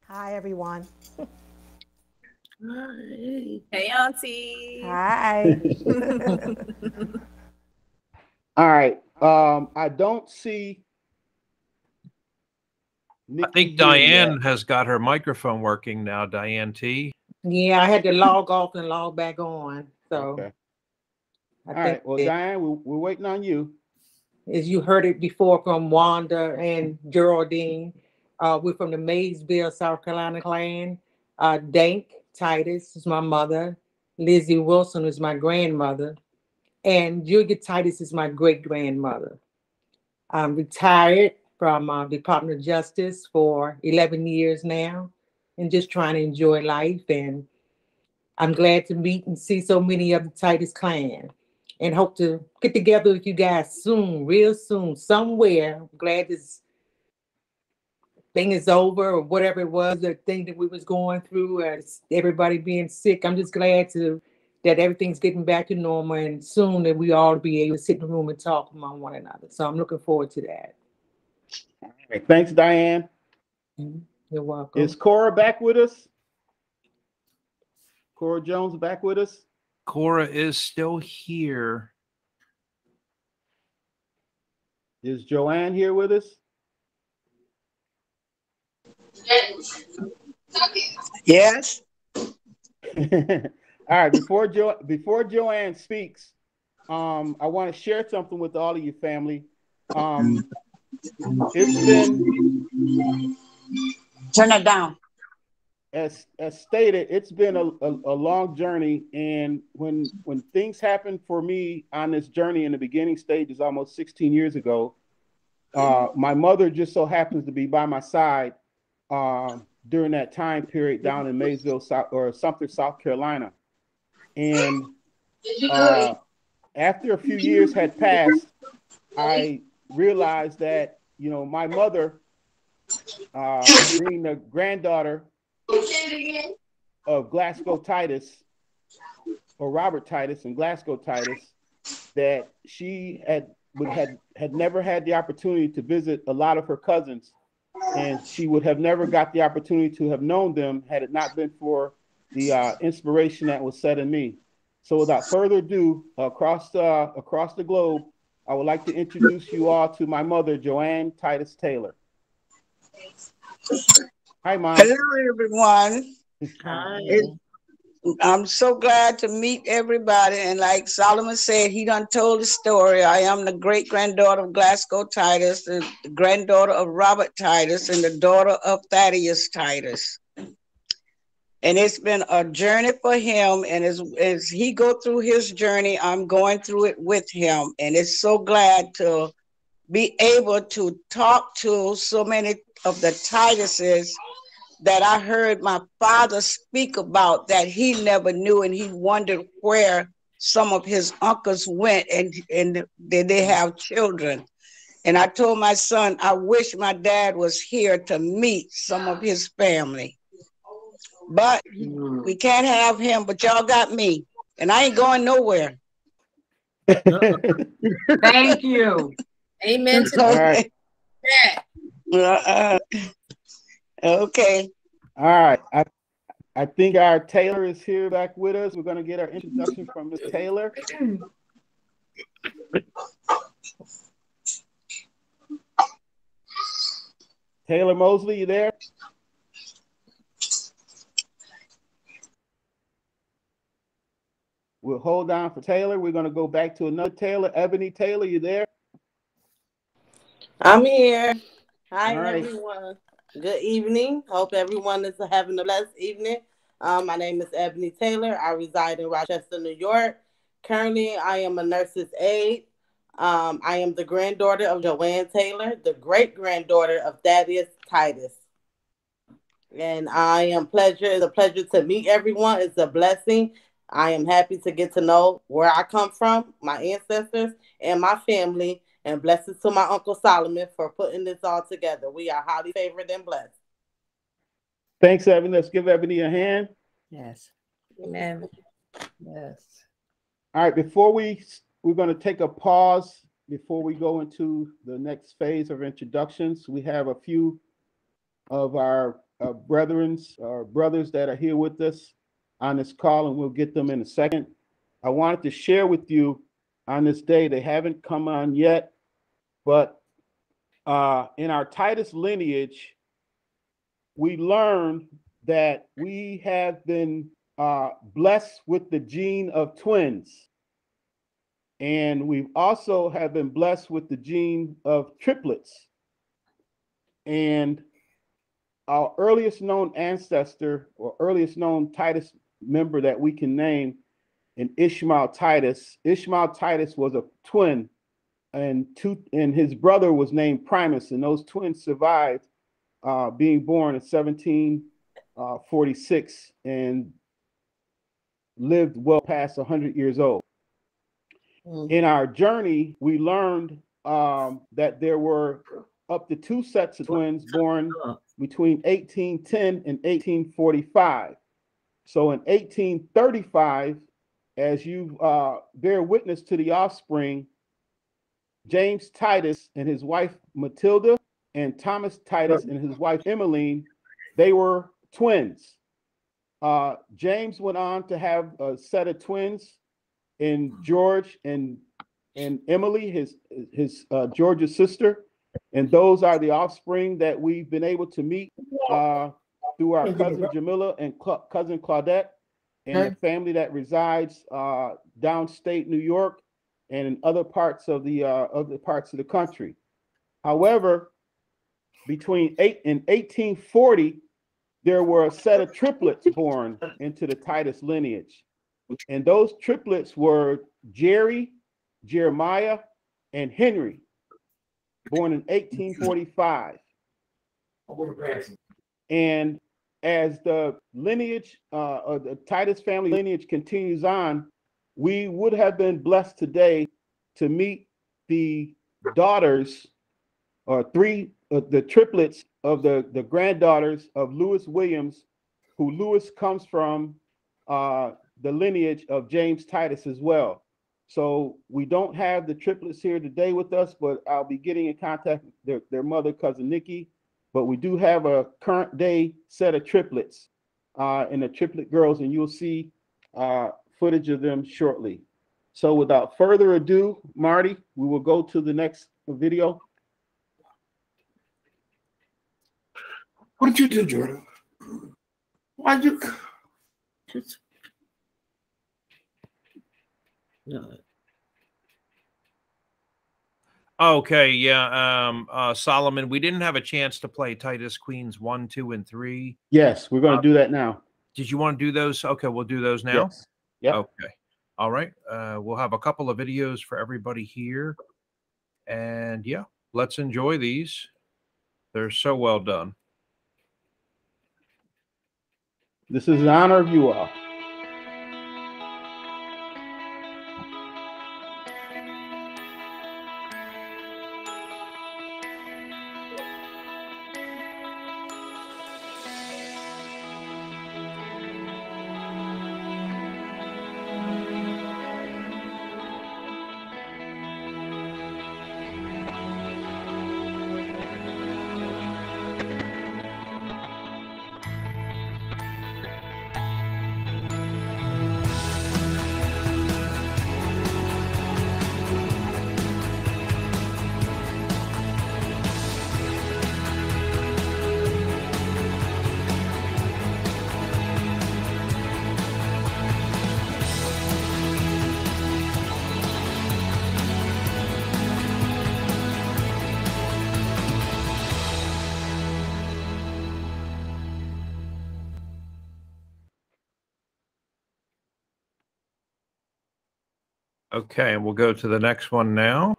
Hi, everyone. Hi. Hey, Auntie. Hi. All right. I don't see. I think Diane has got her microphone working now, Diane T. Yeah, I had to log off and log back on. So, okay. All right. Well, Diane, we're waiting on you. As you heard it before from Wanda and Geraldine, we're from the Maysville, South Carolina clan. Dank Titus is my mother. Lizzie Wilson is my grandmother. And Julia Titus is my great-grandmother. I'm retired from Department of Justice for 11 years now and just trying to enjoy life. And I'm glad to meet and see so many of the Titus clan and hope to get together with you guys soon, real soon, somewhere. I'm glad this thing is over or whatever it was, the thing that we was going through, everybody being sick. I'm just glad that everything's getting back to normal and soon that we all be able to sit in the room and talk among one another. So I'm looking forward to that. All right. Thanks, Diane. You're welcome. Is Cora back with us? Cora Jones back with us? Cora is still here. Is Joanne here with us? Yes. All right, before Joanne speaks, I want to share something with all of you family. It's been turn it down. As stated, it's been a long journey, and when things happened for me on this journey in the beginning stages almost 16 years ago, My mother just so happens to be by my side during that time period down in Maysville, Sumter, South Carolina. And after a few years had passed, I realized that, you know, my mother, being the granddaughter of Glasgow Titus, or Robert Titus and Glasgow Titus, that she had never had the opportunity to visit a lot of her cousins, and she would have never got the opportunity to have known them had it not been for the inspiration that was set in me. So without further ado, across the globe, I would like to introduce you all to my mother, Joanne Titus Taylor. Hi, Mom. Hello, everyone. Hi. I'm so glad to meet everybody. And like Solomon said, he done told the story. I am the great-granddaughter of Glasgow Titus, the granddaughter of Robert Titus, and the daughter of Thaddeus Titus. And it's been a journey for him. And as he go through his journey, I'm going through it with him. And it's so glad to be able to talk to so many of the Tituses that I heard my father speak about that he never knew, and he wondered where some of his uncles went, and did they have children. And I told my son, I wish my dad was here to meet some of his family. But we can't have him, but y'all got me, and I ain't going nowhere. Thank you. Amen to that. Okay. All right. I think our Taylor is here back with us. We're going to get our introduction from Miss Taylor. Taylor Mosley, you there? We'll hold on for Taylor. We're going to go back to another Taylor. Ebony Taylor, you there? I'm here. Hi, All right. everyone. Good evening. Hope everyone is having a blessed evening. My name is Ebony Taylor. I reside in Rochester, New York. Currently, I am a nurse's aide. I am the granddaughter of Joanne Taylor, the great-granddaughter of Thaddeus Titus. And it's a pleasure to meet everyone. It's a blessing. I am happy to get to know where I come from, my ancestors, and my family. And blessings to my Uncle Solomon for putting this all together. We are highly favored and blessed. Thanks, Ebony. Let's give Ebony a hand. Yes. Amen. Yes. All right, we're going to take a pause before we go into the next phase of introductions. We have a few of our brothers that are here with us on this call, and we'll get them in a second. I wanted to share with you on this day, they haven't come on yet, but in our Titus lineage, we learned that we have been blessed with the gene of twins. And we also have been blessed with the gene of triplets. And our earliest known ancestor or earliest known Titus member that we can name in Ishmael Titus. Ishmael Titus was a twin, and his brother was named Primus, and those twins survived being born in 1746 and lived well past 100 years old. In our journey, we learned that there were up to 2 sets of twins born between 1810 and 1845. So in 1835, as you bear witness to the offspring, James Titus and his wife Matilda and Thomas Titus and his wife Emmeline, they were twins. James went on to have a set of twins in George and Emily, his George's sister, and those are the offspring that we've been able to meet through our cousin Jamila and cousin Claudette, and the family that resides downstate New York and in other parts of the country. However, between 1840, there were a set of triplets born into the Titus lineage. And those triplets were Jerry, Jeremiah, and Henry. born in 1845. And as the lineage of the Titus family lineage continues on, we would have been blessed today to meet the daughters or the triplets of the granddaughters of Lewis Williams, who Lewis comes from the lineage of James Titus as well. So we don't have the triplets here today with us, but I'll be getting in contact with their mother, cousin Nikki. But we do have a current day set of triplets and the triplet girls, and you'll see footage of them shortly. So without further ado, Marty, we will go to the next video. What did you do, Jordan? Why'd you? No. Okay, yeah. Solomon, we didn't have a chance to play Titus Queens 1, 2, and 3. Yes, we're going to do that now. Did you want to do those? Okay, we'll do those now. Yes. Yep. Okay. All right. We'll have a couple of videos for everybody here. And yeah, let's enjoy these. They're so well done. This is an honor of you all. Okay, and we'll go to the next one now.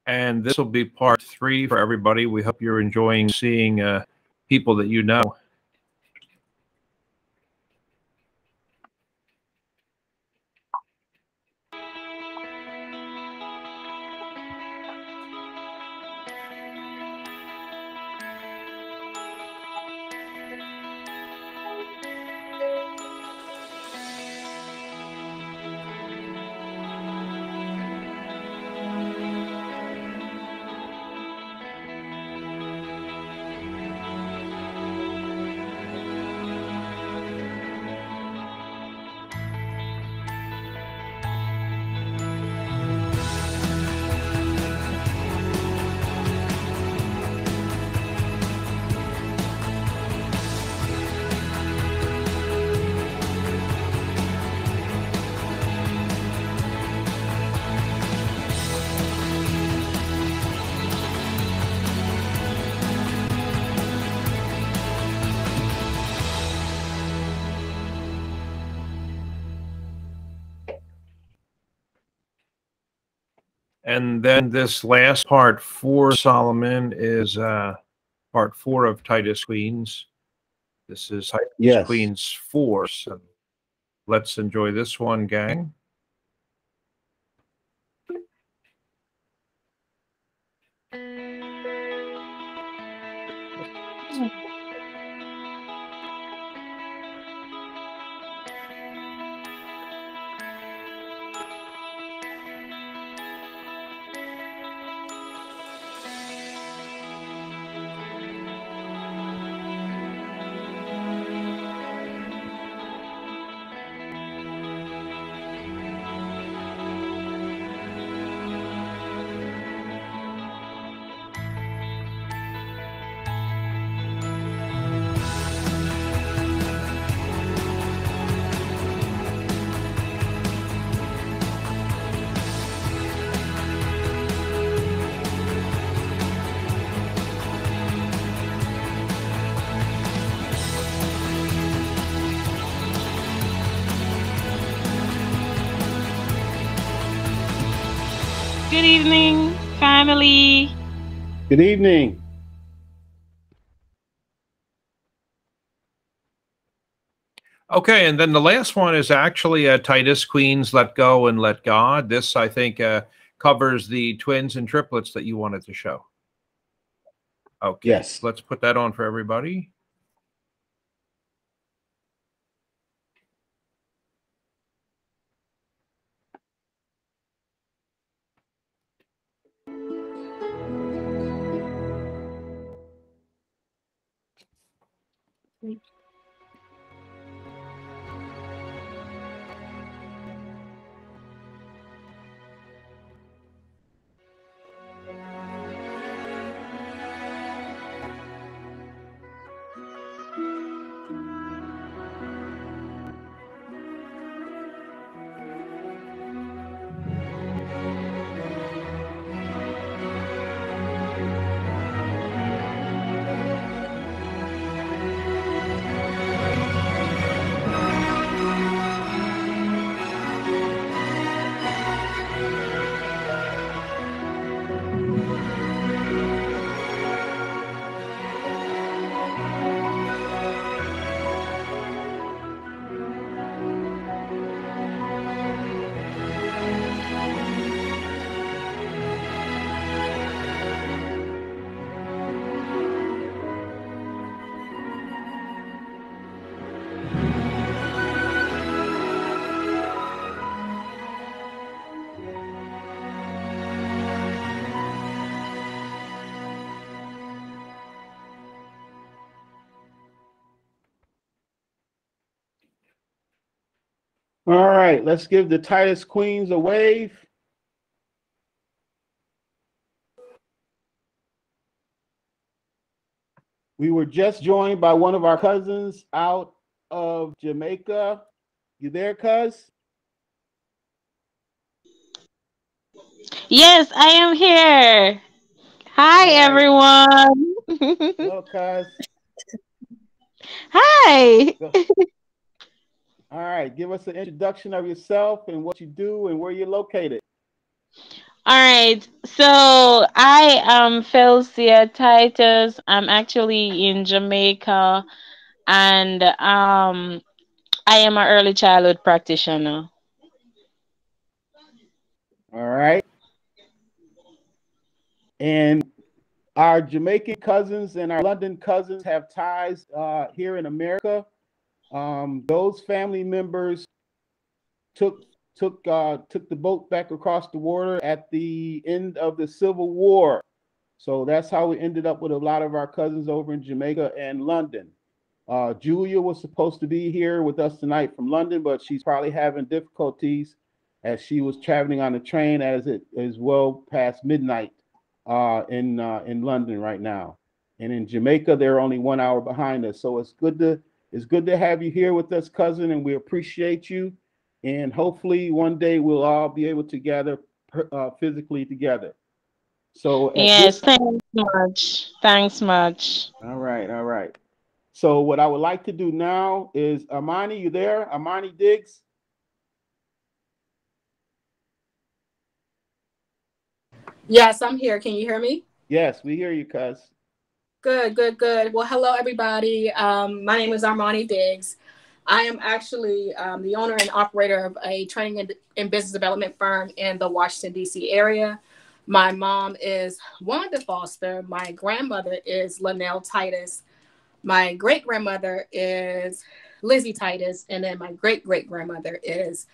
And this will be part 3 for everybody. We hope you're enjoying seeing people that you know. And then this last part for Solomon is part part 4 of Titus Queens. This is Titus Yes. Queens 4. So let's enjoy this one, gang. Good evening, family. Good evening. Okay, and then the last one is actually Titus Queens, Let Go and Let God. This, I think, covers the twins and triplets that you wanted to show. Okay, yes. Let's put that on for everybody. All right, let's give the Titus Queens a wave. We were just joined by one of our cousins out of Jamaica. You there, cuz? Yes, I am here. Hi, everyone. Hello, cuz. Hi. All right, give us an introduction of yourself and what you do and where you're located. All right. So I am Felcia Titus. I'm actually in Jamaica, and I am an early childhood practitioner. All right. And our Jamaican cousins and our London cousins have ties here in America. Those family members took the boat back across the water at the end of the Civil War. So that's how we ended up with a lot of our cousins over in Jamaica and London. Julia was supposed to be here with us tonight from London, but she's probably having difficulties as she was traveling on the train as it is well past midnight in London right now. And in Jamaica, they're only 1 hour behind us. So it's good to have you here with us, cousin, and we appreciate you. And hopefully one day we'll all be able to gather physically together. So yes, thanks much. Thanks much. All right, all right. So what I would like to do now is, Amani, you there? Amani Diggs? Yes, I'm here. Can you hear me? Yes, we hear you, cuz. Good. Well, hello, everybody. My name is Armani Diggs. I am actually the owner and operator of a training and business development firm in the Washington, D.C. area. My mom is Wanda Foster. My grandmother is Linnell Titus. My great-grandmother is Lizzie Titus. And then my great-great-grandmother is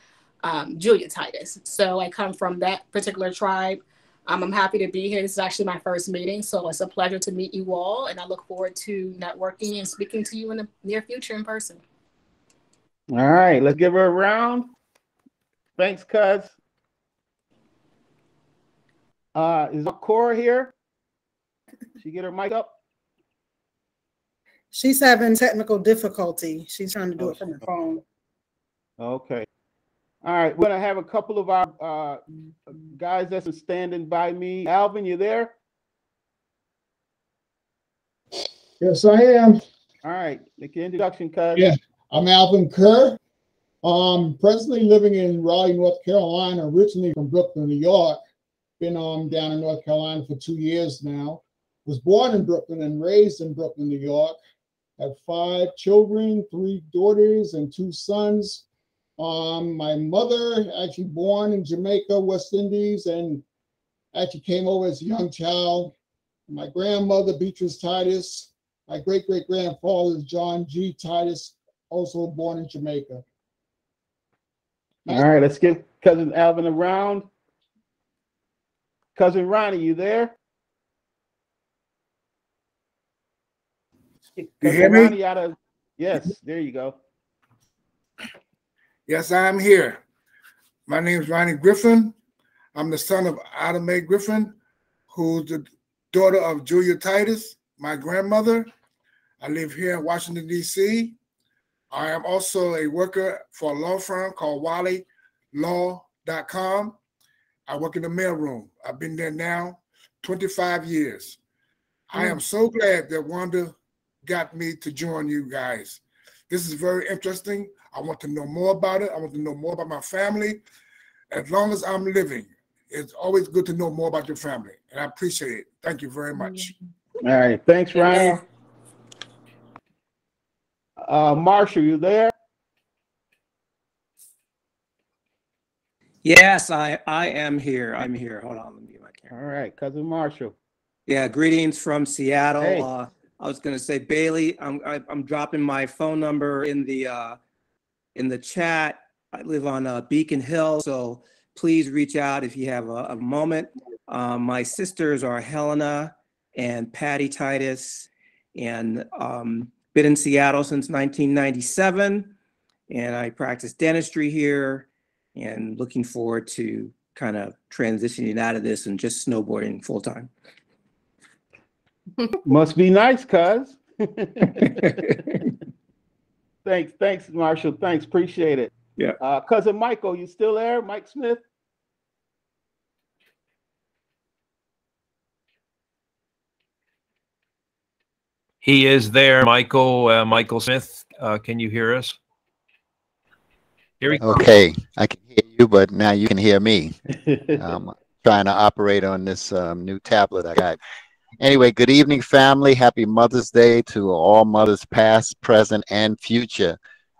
Julia Titus. So I come from that particular tribe. I'm happy to be here. This is actually my first meeting, so it's a pleasure to meet you all, and I look forward to networking and speaking to you in the near future in person. All right, let's give her a round. Thanks, cuz. Is Cora here? She get her mic up? She's having technical difficulty. She's trying to do it from her phone. Okay. All right, we're gonna have a couple of our guys that's standing by me. Alvin, you there? Yes, I am. All right, make your introduction, cuz. Yeah, I'm Alvin Kerr. Presently living in Raleigh, North Carolina, originally from Brooklyn, New York. Been down in North Carolina for 2 years now. Was born in Brooklyn and raised in Brooklyn, New York. Have 5 children, 3 daughters and 2 sons. My mother actually born in Jamaica, West Indies, and actually came over as a young child. My grandmother, Beatrice Titus. My great-great-grandfather is John G. Titus, also born in Jamaica. All right, let's give cousin Alvin a round. Cousin Ronnie, you there? You Cousin hear me? Ronnie yes, there you go. Yes, I'm here. My name is Ronnie Griffin. I'm the son of Ada Mae Griffin, who's the daughter of Julia Titus, my grandmother. I live here in Washington, D.C. I am also a worker for a law firm called WallyLaw.com. I work in the mailroom. I've been there now 25 years. I am so glad that Wanda got me to join you guys. This is very interesting. I want to know more about it. I want to know more about my family. As long as I'm living, it's always good to know more about your family, and I appreciate it. Thank you very much. All right, thanks, Ronnie. Marshall, you there? Yes, I am here. I'm here. Hold on, let me get my camera. All right, cousin Marshall. Yeah, greetings from Seattle. Hey. I was going to say, Bailey, I'm dropping my phone number in the chat. I live on Beacon Hill, so please reach out if you have a moment. My sisters are Helena and Patty Titus, and been in Seattle since 1997, and I practice dentistry here, and looking forward to kind of transitioning out of this and just snowboarding full time. Must be nice, cuz. Thanks, Marshall. Thanks, appreciate it. Yeah. Cousin Michael, you still there? Mike Smith? He is there, Michael Smith. Can you hear us? Here we go. Okay, I can hear you, but now you can hear me. Trying to operate on this new tablet I got. Anyway, good evening, family. Happy Mother's Day to all mothers past, present, and future.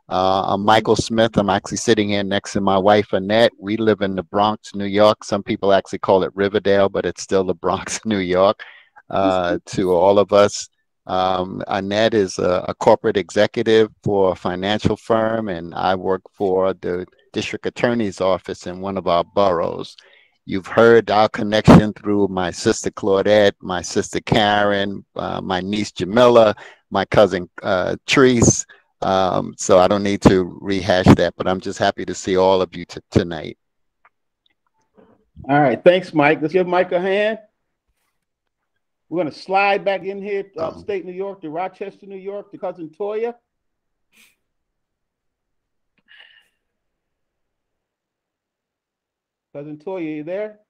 I'm Michael Smith. I'm actually sitting here next to my wife, Annette. We live in the Bronx, New York. Some people actually call it Riverdale, but it's still the Bronx, New York. To all of us, Annette is a corporate executive for a financial firm, and I work for the district attorney's office in one of our boroughs. You've heard our connection through my sister Claudette, my sister Karen, my niece Jamila, my cousin Treese. So I don't need to rehash that, but I'm just happy to see all of you tonight. All right, thanks, Mike. Let's give Mike a hand. We're going to slide back in here to upstate New York, to Rochester, New York, to cousin Toya. Cousin Toya, you there?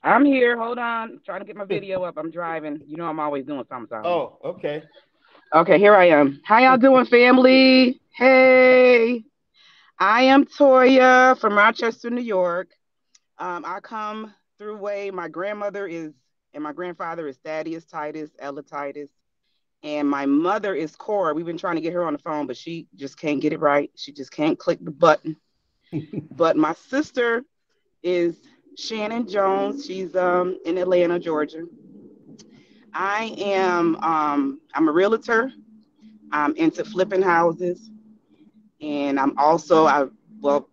I'm here. Hold on. Trying to get my video up. I'm driving. You know I'm always doing something. Oh, okay. Okay, here I am. How y'all doing, family? Hey. I am Toya from Rochester, New York. I come through way. My grandmother is and my grandfather is Thaddeus Titus, Ella Titus, and my mother is Cora. We've been trying to get her on the phone, but she just can't get it right. She just can't click the button. But my sister is Shannon Jones. She's in Atlanta, Georgia. I am I'm a realtor. I'm into flipping houses, and I've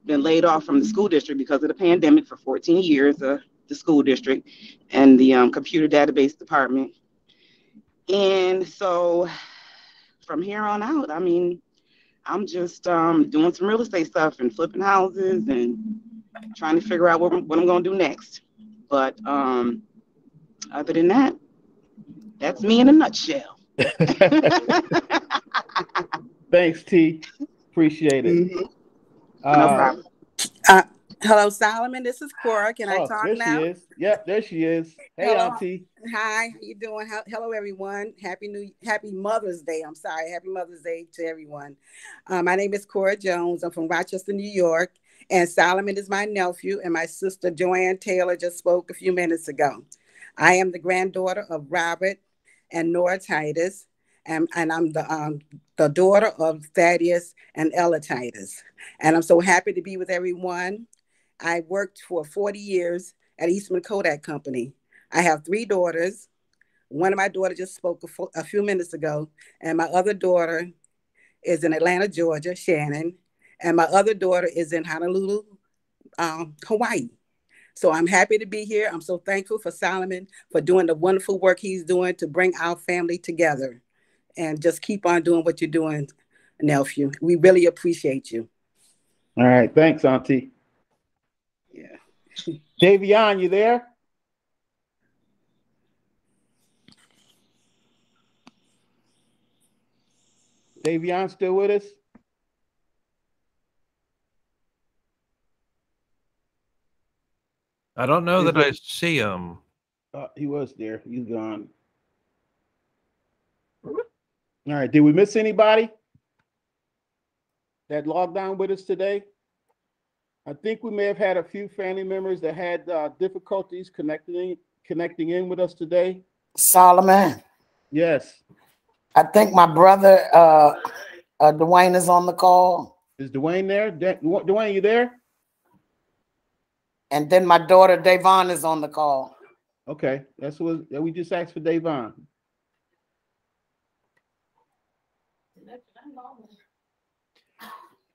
been laid off from the school district because of the pandemic for 14 years. The school district and the computer database department. And so from here on out, I mean, I'm just doing some real estate stuff and flipping houses and trying to figure out what I'm going to do next. But other than that, that's me in a nutshell. Thanks, T. Appreciate it. Mm-hmm. No problem. Hello, Solomon. This is Cora. Can I talk there now? She is. Yep, there she is. Hey, Hello. Auntie. Hi. How you doing? Hello, everyone. Happy Mother's Day. I'm sorry. Happy Mother's Day to everyone. My name is Cora Jones. I'm from Rochester, New York. And Solomon is my nephew. And my sister Joanne Taylor just spoke a few minutes ago. I am the granddaughter of Robert and Nora Titus. And I'm the daughter of Thaddeus and Ella Titus. And I'm so happy to be with everyone. I worked for 40 years at Eastman Kodak Company. I have 3 daughters. One of my daughters just spoke a few minutes ago, and my other daughter is in Atlanta, Georgia, Shannon, and my other daughter is in Honolulu, Hawaii. So I'm happy to be here. I'm so thankful for Solomon for doing the wonderful work he's doing to bring our family together, and just keep on doing what you're doing, nephew. We really appreciate you. All right. Thanks, Auntie. Yeah. Davion, you there? Davion still with us? I don't know that I see him. He was there. He's gone. All right. Did we miss anybody that logged on with us today? I think we may have had a few family members that had difficulties connecting in with us today. Solomon. Yes. I think my brother Dwayne is on the call. Is Dwayne there? Dwayne, you there? And then my daughter Davon is on the call. Okay, that's what we just asked for Davon.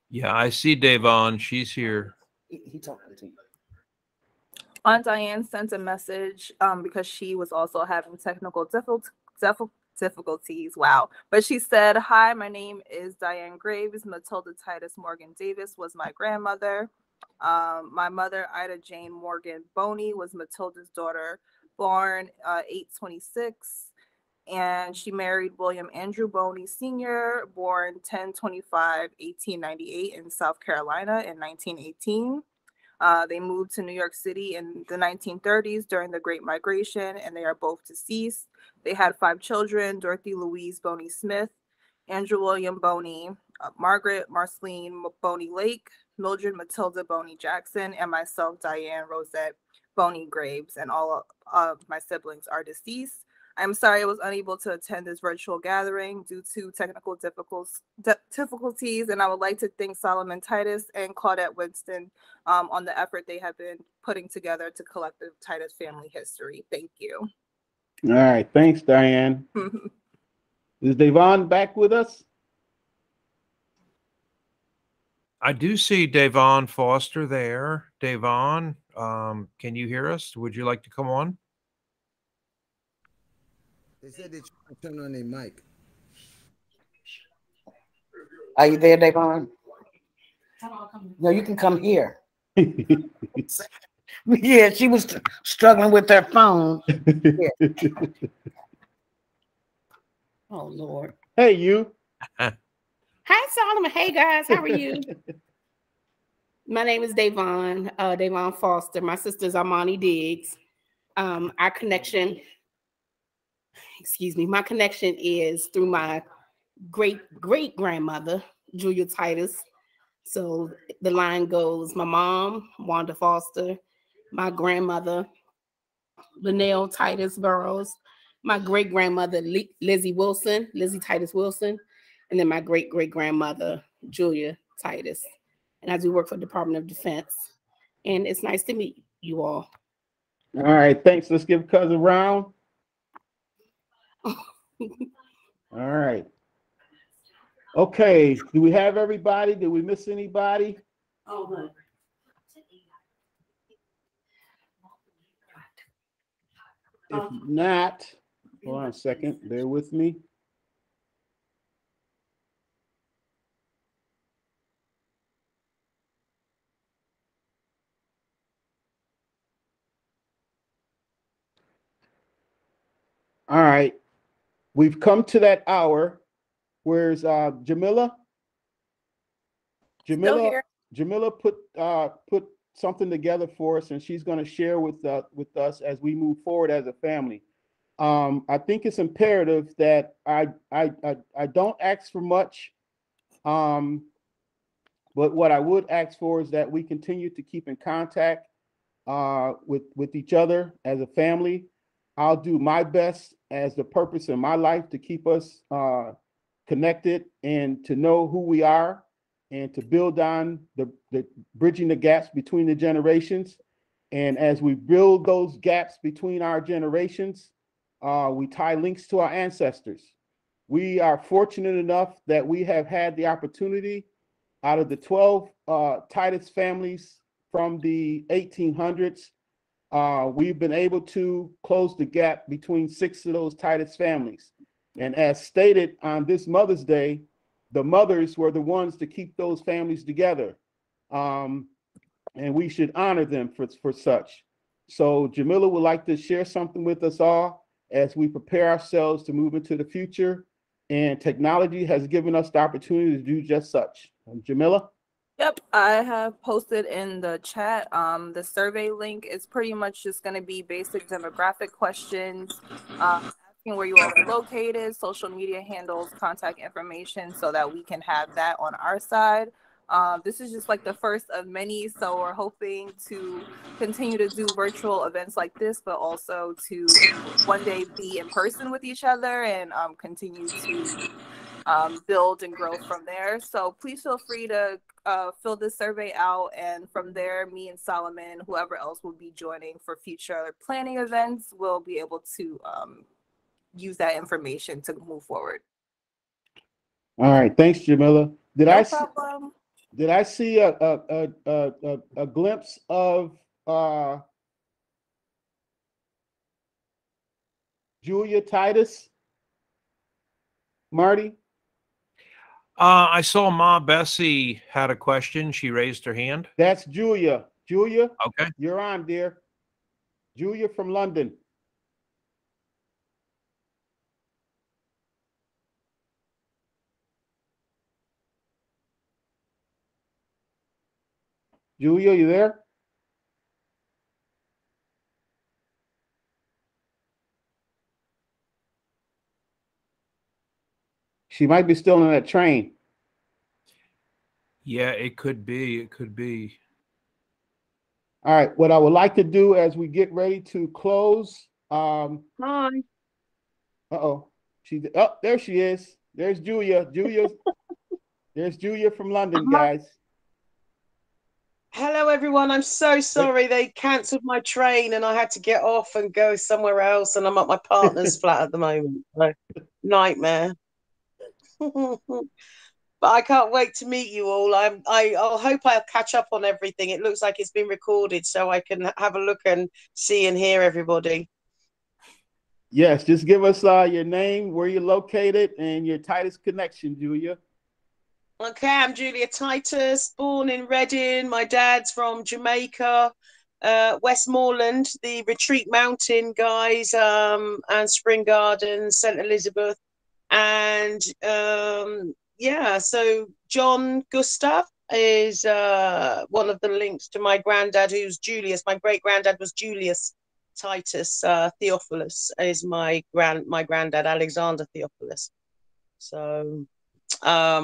Yeah, I see Davon. She's here. He talking to you. Aunt Diane sent a message because she was also having technical difficulties. Wow. But she said, "Hi, my name is Diane Graves. Matilda Titus Morgan Davis was my grandmother. My mother, Ida Jane Morgan Boney, was Matilda's daughter, born 826. And she married William Andrew Boney Sr., born 10/25/1898 in South Carolina in 1918. They moved to New York City in the 1930s during the Great Migration, and they are both deceased. They had 5 children: Dorothy Louise Boney Smith, Andrew William Boney, Margaret Marceline Boney Lake, Mildred Matilda Boney Jackson, and myself, Diane Rosette Boney Graves. And all of my siblings are deceased. I'm sorry I was unable to attend this virtual gathering due to technical difficulties, and I would like to thank Solomon Titus and Claudette Winston on the effort they have been putting together to collect the Titus family history. Thank you. All right, thanks, Diane. Is Davon back with us? I do see Davon Foster there. Davon, can you hear us? Would you like to come on? They said they turn on their mic. Are you there, Davon? No, you can come here. Yeah, she was struggling with her phone. Yeah. Oh, Lord. Hey, you. Hi, Solomon. Hey, guys. How are you? My name is Davon, Davon Foster. My sister's Armani Diggs. Our connection, my connection is through my great-great-grandmother, Julia Titus. So the line goes, my mom, Wanda Foster, my grandmother, Linnell Titus Burrows, my great grandmother Lizzie Titus Wilson, and then my great great grandmother Julia Titus. And I do work for the Department of Defense. And it's nice to meet you all. All right, thanks. Let's give Cuz a round. All right. Okay, do we have everybody? Did we miss anybody? Oh, good. If not, hold on a second, bear with me. All right, we've come to that hour. Where's Jamila? Jamila put something together for us, and she's going to share with us as we move forward as a family. I think it's imperative that I don't ask for much, but what I would ask for is that we continue to keep in contact with each other as a family. I'll do my best as the purpose in my life to keep us connected and to know who we are and to build on the bridging the gaps between the generations. And as we build those gaps between our generations, we tie links to our ancestors. We are fortunate enough that we have had the opportunity out of the 12 Titus families from the 1800s. We've been able to close the gap between 6 of those Titus families. And as stated on this Mother's Day, the mothers were the ones to keep those families together. And we should honor them for such. So Jamila would like to share something with us all as we prepare ourselves to move into the future. And technology has given us the opportunity to do just such. Jamila? Yep, I have posted in the chat. The survey link is pretty much just going to be basic demographic questions, asking where you all are located, social media handles, contact information, so that we can have that on our side. This is just like the first of many, so we're hoping to continue to do virtual events like this, but also to one day be in person with each other and continue to build and grow from there. So please feel free to fill this survey out, and from there, me and Solomon, whoever else will be joining for future planning events, will be able to use that information to move forward. All right, thanks, Jamila. No problem. Did I see a glimpse of Julia Titus? Marty? I saw Ma Bessie had a question. She raised her hand. That's Julia. Julia? Okay. You're on, dear. Julia from London. Julia, you there? She might be still in that train. Yeah, it could be. It could be. All right. What I would like to do as we get ready to close. Hi. Uh-oh. There she is. There's Julia. There's Julia from London, guys. Hello, everyone. I'm so sorry they cancelled my train and I had to get off and go somewhere else. And I'm at my partner's flat at the moment. So, nightmare. But I can't wait to meet you all. I'll hope I'll catch up on everything. It looks like it's been recorded, so I can have a look and see and hear everybody. Yes, just give us your name, where you're located, and your Titus connection, Julia. Okay, I'm Julia Titus, born in Reading. My dad's from Jamaica, Westmoreland, the Retreat Mountain guys, and Spring Gardens, St. Elizabeth. And yeah, so John Gustav is one of the links to my granddad, who's Julius. My great granddad was Julius Titus. Theophilus is my granddad, Alexander Theophilus. So yeah,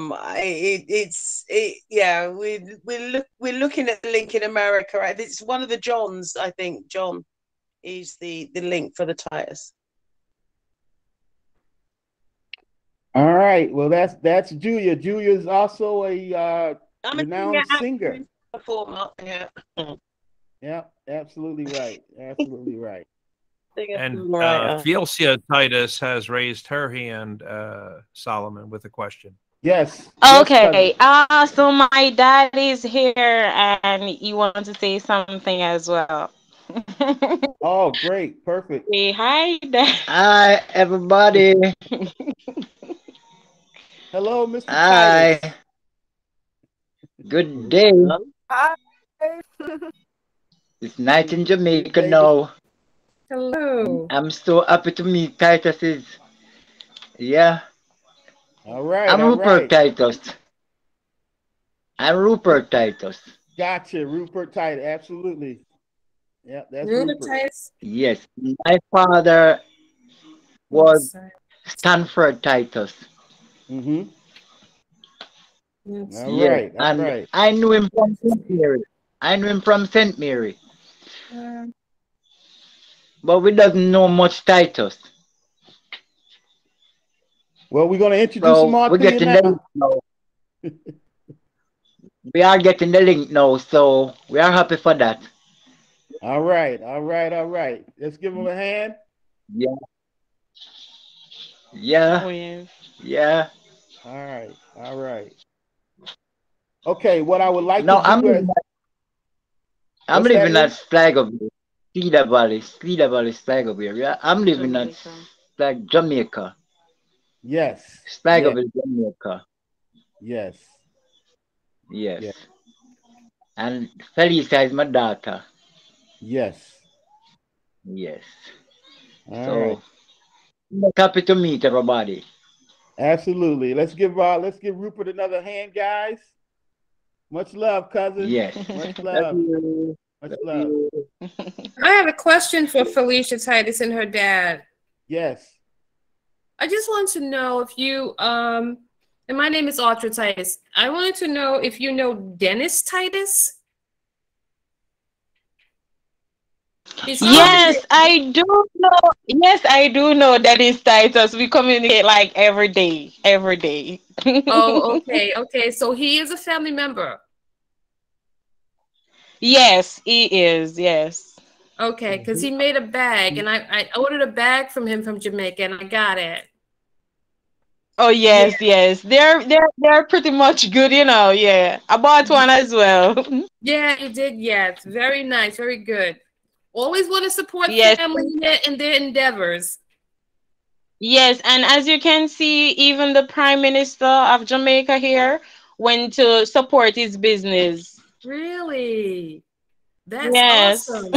we're looking at the link in America. It's one of the Johns, I think, John. is the link for the Titus. All right. Well, that's Julia. Julia is also a I'm renowned a singer. performer. Yeah. Yeah, absolutely right. Absolutely right. And Right. Felcia Titus has raised her hand, Solomon, with a question. Yes. Okay. So my dad is here and he wants to say something as well. Oh, great. Perfect. Say hi, Dad. Hi, everybody. Hello, Mr. Hi. Titus. Good day. Hi. It's night in Jamaica now. Hello. I'm so happy to meet Tituses. Yeah. All right. I'm All Rupert right. Titus. I'm Rupert Titus. Gotcha. Rupert Titus. Absolutely. Yeah, that's Rupert Rupert. Titus. Yes. My father was Stanford Titus. Mm-hmm. Yes. All Yes. right. All And right. I knew him from St. Mary. I knew him from St. Mary. But we doesn't know much Titus. Well, we're going to introduce So him all we're to you getting the link now. now. We are getting the link now, so we are happy for that. All right. All right. All right. Let's give him a hand. Yeah. Yeah. Oh, yes. Yeah. All right. All right. Okay. What I would like No, to do is. I'm What's that, living at Lee? Flagler, Cedar Valley, Flagler. Yeah, I'm living at Jamaica. Yes. Flagler, Jamaica. Yes. Yes. Yes. And Felicia is my daughter. Yes. Yes. All So right. happy to meet everybody. Absolutely. Let's give Rupert another hand, guys. Much love, cousin. Yes. Much love. Much love. I have a question for Felicia Titus and her dad. Yes. I just want to know if you and my name is Audra Titus. I wanted to know if you know Dennis Titus. Yes, I do know. Yes, I do know that is Titus. We communicate like every day, every day. Oh, okay, okay. So he is a family member. Yes, he is. Yes. Okay, because he made a bag, and I ordered a bag from him from Jamaica, and I got it. Oh yes, yes. They're pretty much good, you know. Yeah, I bought one as well. Yeah, you did. Yes, very nice, very good. Always want to support Yes. family in their endeavors. Yes, and as you can see, even the Prime Minister of Jamaica here went to support his business. Really? That's Yes. awesome.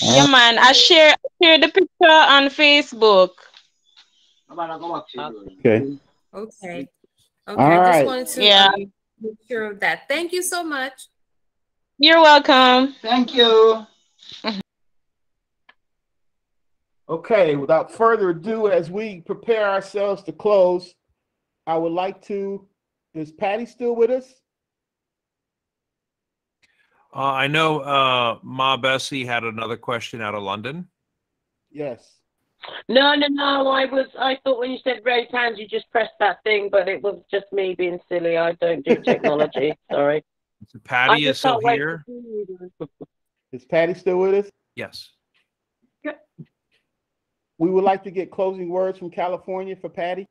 Yeah, man. I share the picture on Facebook. Okay. Okay. All Okay. I just right. wanted to make sure of that. Thank you so much. You're welcome. Thank you. Okay, without further ado, as we prepare ourselves to close, I would like to, is Patty still with us? I know Ma Bessie had another question out of London. Yes. No. I thought when you said raise hands, you just pressed that thing, but it was just me being silly. I don't do technology. Sorry. So Patty is still here. Is Patty still with us? Yes. We would like to get closing words from California for Patty.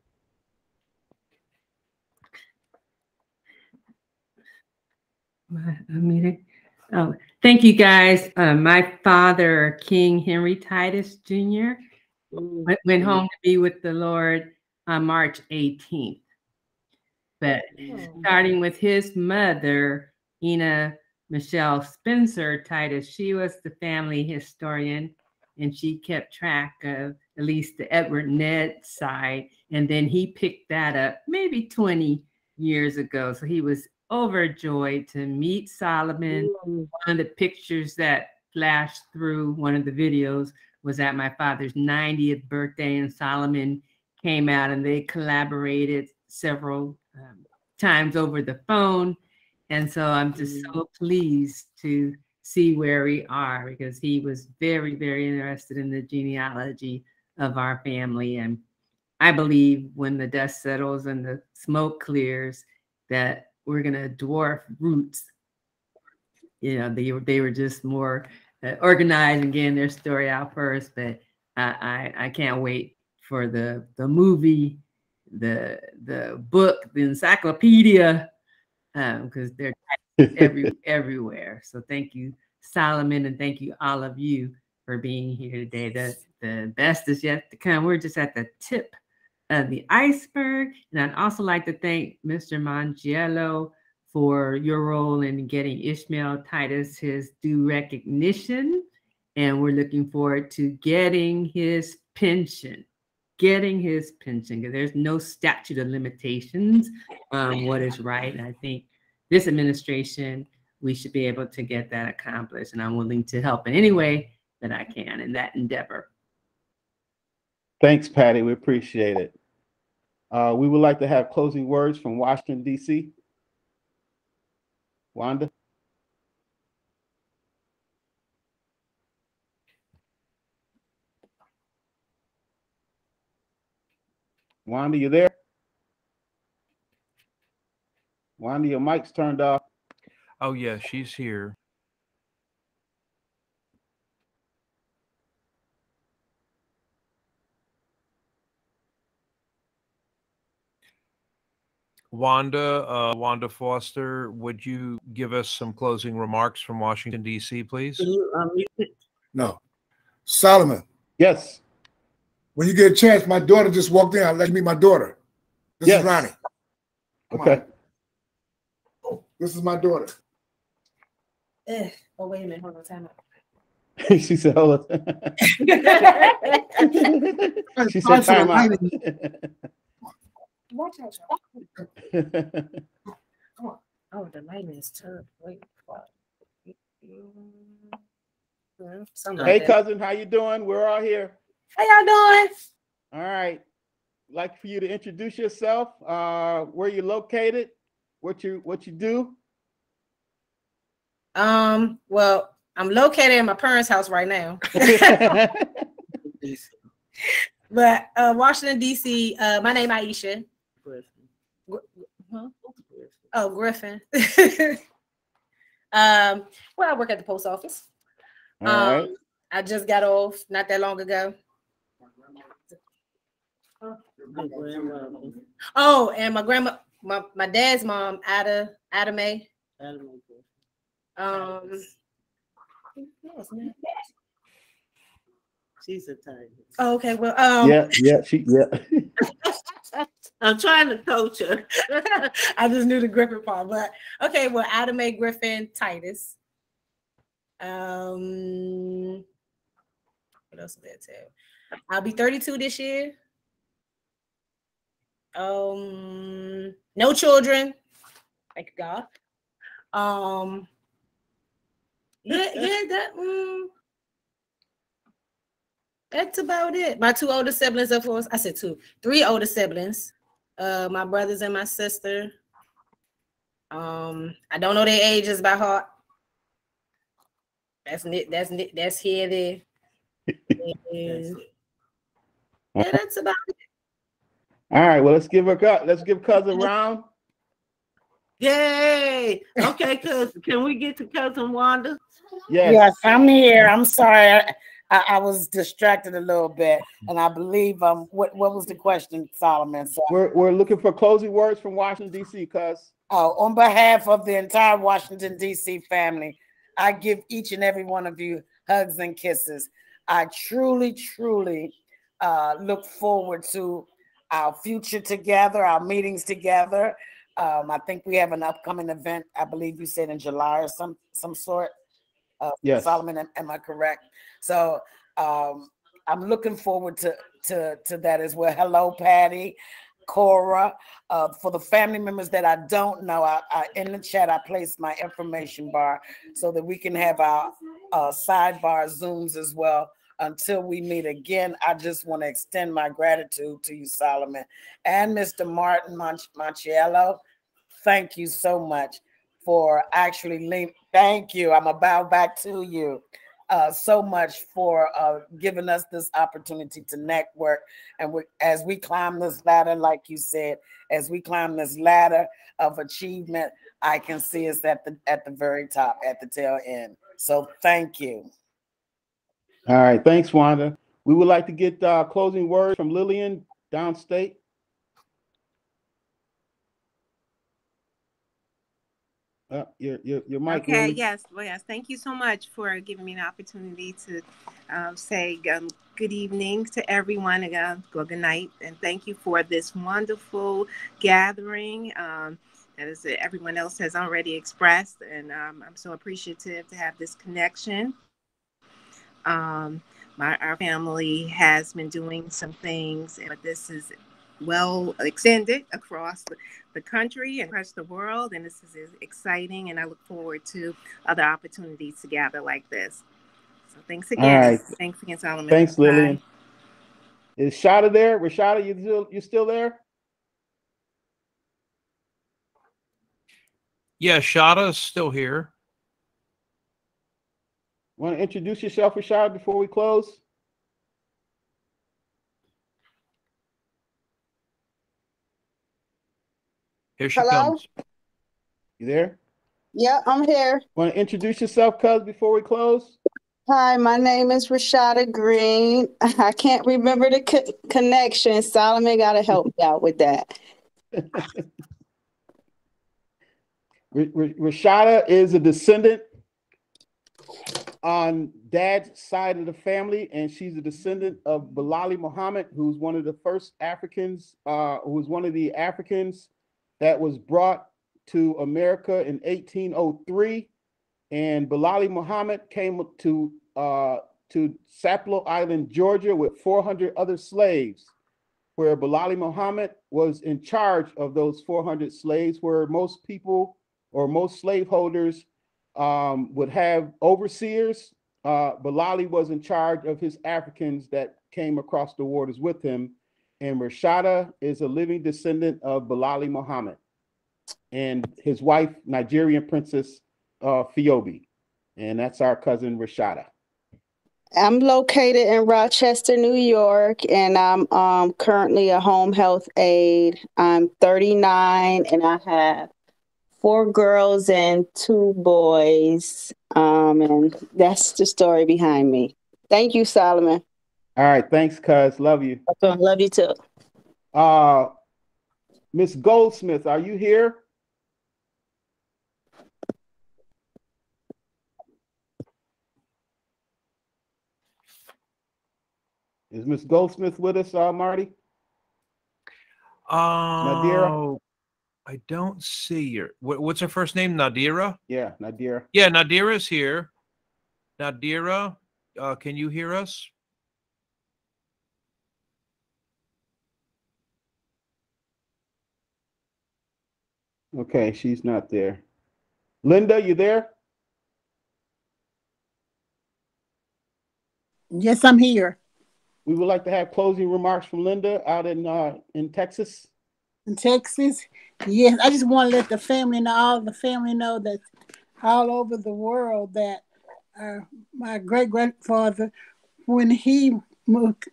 Thank you, guys. My father, King Henry Titus Jr., went home to be with the Lord on March 18th. But starting with his mother, Ina Michelle Spencer Titus, she was the family historian, and she kept track of at least the Edward Ned side. And then he picked that up maybe 20 years ago. So he was overjoyed to meet Solomon. One of the pictures that flashed through one of the videos was at my father's 90th birthday, and Solomon came out and they collaborated several times over the phone. And so I'm just so pleased to see where we are, because he was very, very interested in the genealogy of our family. And I believe when the dust settles and the smoke clears, that we're going to dwarf roots. You know, they were just more organized and getting their story out first. But I can't wait for the movie, the book, the encyclopedia, because they're everywhere. So thank you, Solomon, and thank you all of you for being here today. The best is yet to come. We're just at the tip of the iceberg. And I'd also like to thank Mr. Mongiello for your role in getting Ishmael Titus his due recognition. And we're looking forward to getting his pension. Because there's no statute of limitations on what is right. And I think this administration, we should be able to get that accomplished. And I'm willing to help in any way that I can in that endeavor. Thanks, Patty. We appreciate it. We would like to have closing words from Washington, D.C. Wanda? Wanda, you there? Wanda, your mic's turned off. Oh, yeah, she's here. Wanda Foster, would you give us some closing remarks from Washington, D.C., please? No. Solomon. Yes. When you get a chance, my daughter just walked in. I'll let you meet my daughter. This is Ronnie. Okay. This is my daughter. Oh, wait a minute. Hold on. Time out. She said, hold on. She said, time out. Watch out, come on. Oh, the lighting is tough. Wait. Hey, cousin, how you doing? We're all here. How y'all doing? All right. Like for you to introduce yourself, where you located, what you do. Well, I'm located in my parents' house right now. But Washington, D.C., my name is Aisha. Oh, Griffin. Well, I work at the post office. All right. I just got off not that long ago. Oh, and my grandma, my dad's mom, Ada May. She's a tiger. Oh, okay. Well, yeah. I'm trying to coach her. I just knew the Griffin part, but okay. Well, Ada May Griffin Titus. What else did that tell? I'll be 32 this year. No children. Thank God. That's about it. My two older siblings, of course. I said three older siblings. My brothers and my sister. I don't know their ages by heart. That's here, there. And, yeah, that's about it. All right. Well, let's give cousin a round. Yay! Okay, cousin. Can we get to cousin Wanda? Yes, I'm here. I'm sorry. I was distracted a little bit, and I believe what was the question, Solomon? So, we're looking for closing words from Washington, D.C., cuz. Oh, on behalf of the entire Washington, D.C. family, I give each and every one of you hugs and kisses. I truly, truly look forward to our future together, our meetings together. I think we have an upcoming event, I believe you said in July or some sort. Yes. Solomon, am I correct? So I'm looking forward to that as well. Hello, Patty, Cora. For the family members that I don't know, I in the chat I placed my information bar so that we can have our sidebar Zooms as well. Until we meet again, I just want to extend my gratitude to you, Solomon, and Mr. Martin Mongiello. Thank you so much for actually thank you. I'm about back to you. So much for giving us this opportunity to network. And as we climb this ladder, like you said, as we climb this ladder of achievement, I can see us at the very top, at the tail end. So thank you. All right, thanks, Wanda. We would like to get closing words from Lillian downstate. Your mic. Okay, Lily. yes, well, yes. Thank you so much for giving me the opportunity to say good evening to everyone, good night, and thank you for this wonderful gathering. As everyone else has already expressed, and I'm so appreciative to have this connection. Our family has been doing some things, but this is well extended across the country and across the world, and this is exciting, and I look forward to other opportunities to gather like this. So thanks again. All right. Thanks again, Solomon. Thanks, Lillian. Bye. Is Shada there? Rashada, you still there? Yeah, Shada's still here. Want to introduce yourself, Rashada, before we close? Here she Hello? comes. You there? Yeah, I'm here. Want to introduce yourself, cuz, before we close? Hi, my name is Rashada Green. I can't remember the connection. Solomon got to help me out with that. Rashada is a descendant on Dad's side of the family, and she's a descendant of Bilali Muhammad, who's one of the first Africans, who was one of the Africans that was brought to America in 1803. And Bilali Muhammad came to Sapelo Island, Georgia, with 400 other slaves, where Bilali Muhammad was in charge of those 400 slaves, where most people or most slaveholders would have overseers. Bilali was in charge of his Africans that came across the waters with him. And Rashada is a living descendant of Bilali Muhammad and his wife, Nigerian Princess Fiobi. And that's our cousin Rashada. I'm located in Rochester, New York, and I'm currently a home health aide. I'm 39, and I have 4 girls and 2 boys. And that's the story behind me. Thank you, Solomon. All right, thanks, cuz. Love you. Love you too. Miss Goldsmith, are you here? Is Miss Goldsmith with us, Marty? Nadira? I don't see her. What's her first name? Nadira? Yeah, Nadira. Yeah, Nadira's here. Nadira, can you hear us? Okay, she's not there. Linda, you there? Yes, I'm here. We would like to have closing remarks from Linda out in Texas. In Texas, yes. I just want to let the family know, all the family know that all over the world that my great-grandfather, when he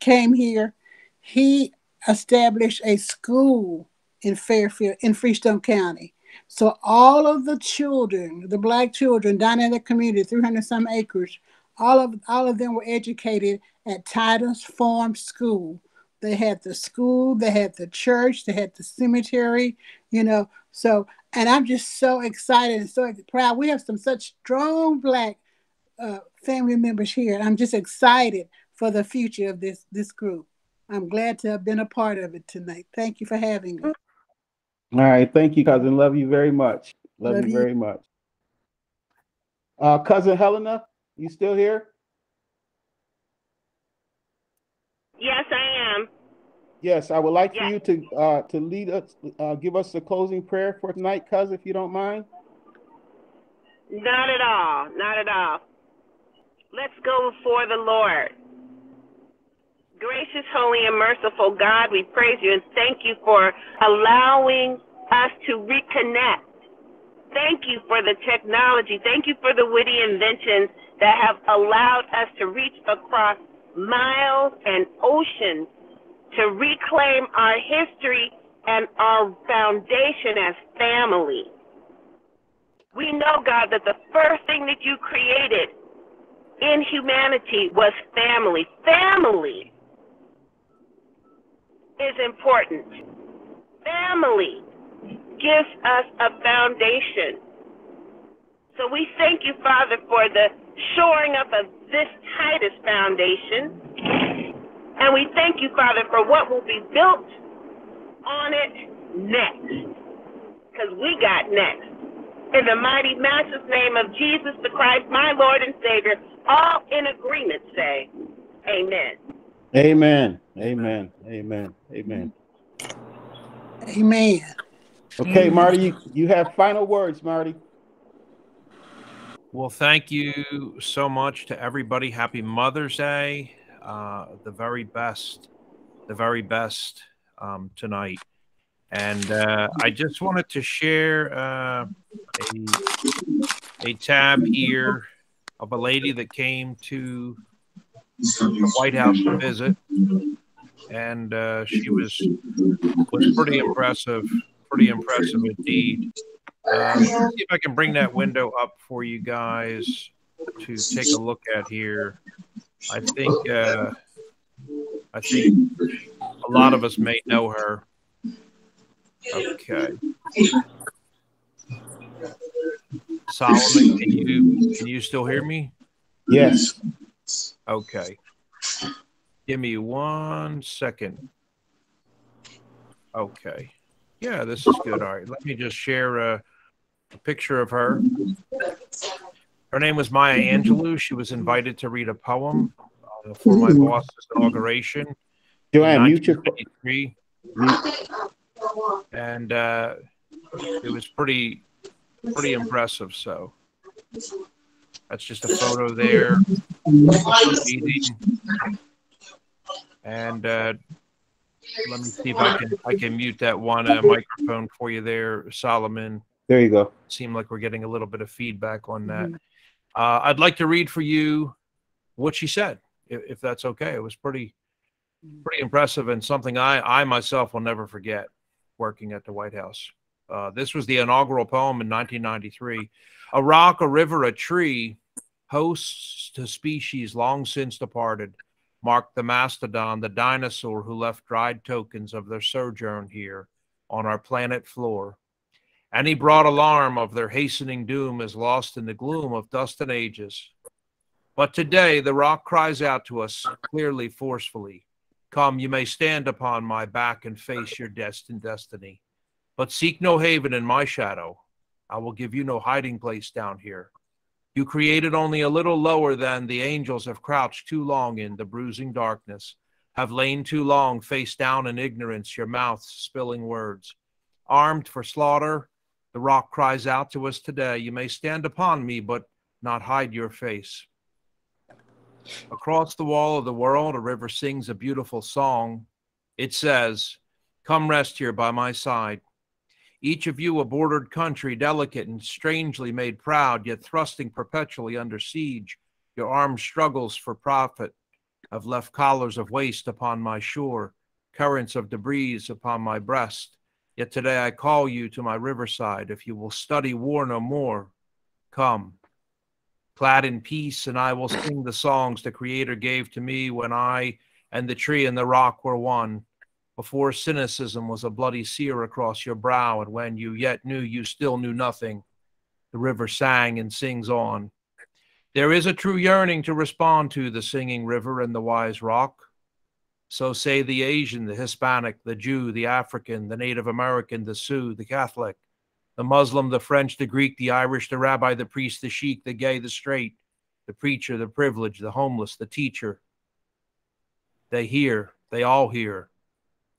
came here, he established a school in Fairfield, in Freestone County. So all of the children, the Black children down in the community, 300-some acres, all of them were educated at Titus Farm School. They had the school, they had the church, they had the cemetery, So, and I'm just so excited and so proud. We have some such strong Black family members here. And I'm just excited for the future of this group. I'm glad to have been a part of it tonight. Thank you for having me. All right, thank you, cousin. Love you very much. Love you very much. Cousin Helena, you still here? Yes, I am. Yes, I would like for you to lead us, give us a closing prayer for tonight, cousin, if you don't mind. Not at all. Not at all. Let's go before the Lord. Gracious, holy, and merciful God, we praise you and thank you for allowing us to reconnect Thank you for the technology. Thank you for the witty inventions that have allowed us to reach across miles and oceans to reclaim our history and our foundation as family. We know, God, that the first thing that you created in humanity was family. Family is important. Family gives us a foundation. So we thank you, Father, for the shoring up of this Titus foundation. And we thank you, Father, for what will be built on it next. Because we got next. In the mighty master's name of Jesus the Christ, my Lord and Savior, all in agreement say, amen. Amen. Amen. Amen. Amen. Amen. Okay, Marty, you have final words, Marty. Well, thank you so much to everybody. Happy Mother's Day. The very best tonight. And I just wanted to share a tab here of a lady that came to the White House to visit, and she was pretty impressive indeed. Let's see if I can bring that window up for you guys to take a look at here. I think a lot of us may know her. Okay. Solomon, can you still hear me? Yes. Okay. Give me 1 second. Okay. Yeah, this is good. All right. Let me just share a picture of her. Her name was Maya Angelou. She was invited to read a poem for my boss's inauguration. Joanne, in mute your 1993. And it was pretty impressive. So that's just a photo there. And let me see if I can mute that one microphone for you there, Solomon. There you go. Seemed like we're getting a little bit of feedback on that. I'd like to read for you what she said, if that's okay. It was pretty impressive and something I myself will never forget working at the White House. This was the inaugural poem in 1993. A rock, a river, a tree, hosts to species long since departed, marked the mastodon, the dinosaur who left dried tokens of their sojourn here on our planet floor. And he brought alarm of their hastening doom as lost in the gloom of dust and ages. But today the rock cries out to us clearly, forcefully, come, you may stand upon my back and face your destined destiny. But seek no haven in my shadow. I will give you no hiding place down here. You created only a little lower than the angels have crouched too long in the bruising darkness, have lain too long face down in ignorance, your mouth spilling words. Armed for slaughter, the rock cries out to us today, you may stand upon me, but not hide your face. Across the wall of the world, a river sings a beautiful song. It says, come rest here by my side. Each of you a bordered country, delicate and strangely made proud, yet thrusting perpetually under siege. Your armed struggles for profit have left collars of waste upon my shore, currents of debris upon my breast. Yet today I call you to my riverside. If you will study war no more, come. Clad in peace, and I will sing the songs the Creator gave to me when I and the tree and the rock were one. Before cynicism was a bloody sear across your brow, and when you yet knew you still knew nothing, the river sang and sings on. There is a true yearning to respond to the singing river and the wise rock. So say the Asian, the Hispanic, the Jew, the African, the Native American, the Sioux, the Catholic, the Muslim, the French, the Greek, the Irish, the rabbi, the priest, the sheik, the gay, the straight, the preacher, the privileged, the homeless, the teacher. They all hear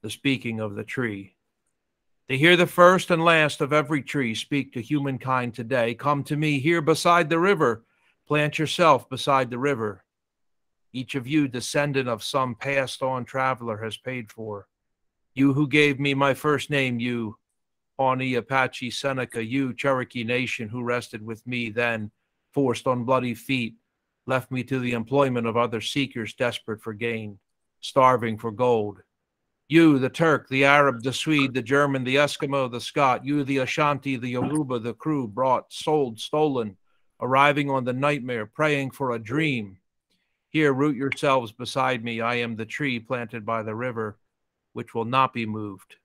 the speaking of the tree. They hear the first and last of every tree speak to humankind today. Come to me here beside the river. Plant yourself beside the river. Each of you, descendant of some passed on traveler, has paid for. You who gave me my first name, you, Pawnee, Apache, Seneca, you, Cherokee Nation, who rested with me then, forced on bloody feet, left me to the employment of other seekers desperate for gain, starving for gold. You, the Turk, the Arab, the Swede, the German, the Eskimo, the Scot, you, the Ashanti, the Yoruba, the crew, brought, sold, stolen, arriving on the nightmare, praying for a dream. Here, root yourselves beside me. I am the tree planted by the river, which will not be moved.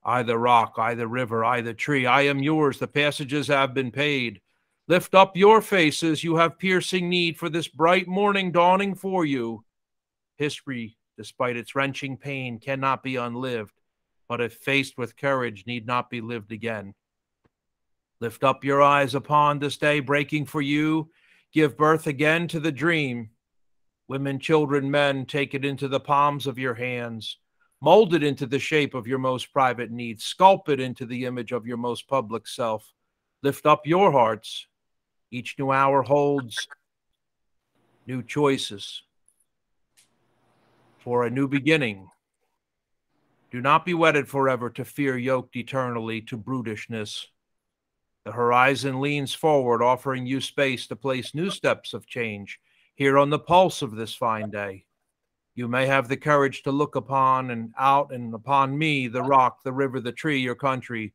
I the rock, I the river, I the tree. I am yours. The passages have been paid. Lift up your faces. You have piercing need for this bright morning dawning for you. History, despite its wrenching pain, cannot be unlived, but if faced with courage, need not be lived again. Lift up your eyes upon this day breaking for you. Give birth again to the dream. Women, children, men, take it into the palms of your hands. Mold it into the shape of your most private needs. Sculpt it into the image of your most public self. Lift up your hearts. Each new hour holds new choices for a new beginning. Do not be wedded forever to fear, yoked eternally to brutishness. The horizon leans forward, offering you space to place new steps of change here on the pulse of this fine day. You may have the courage to look upon and out and upon me, the rock, the river, the tree, your country,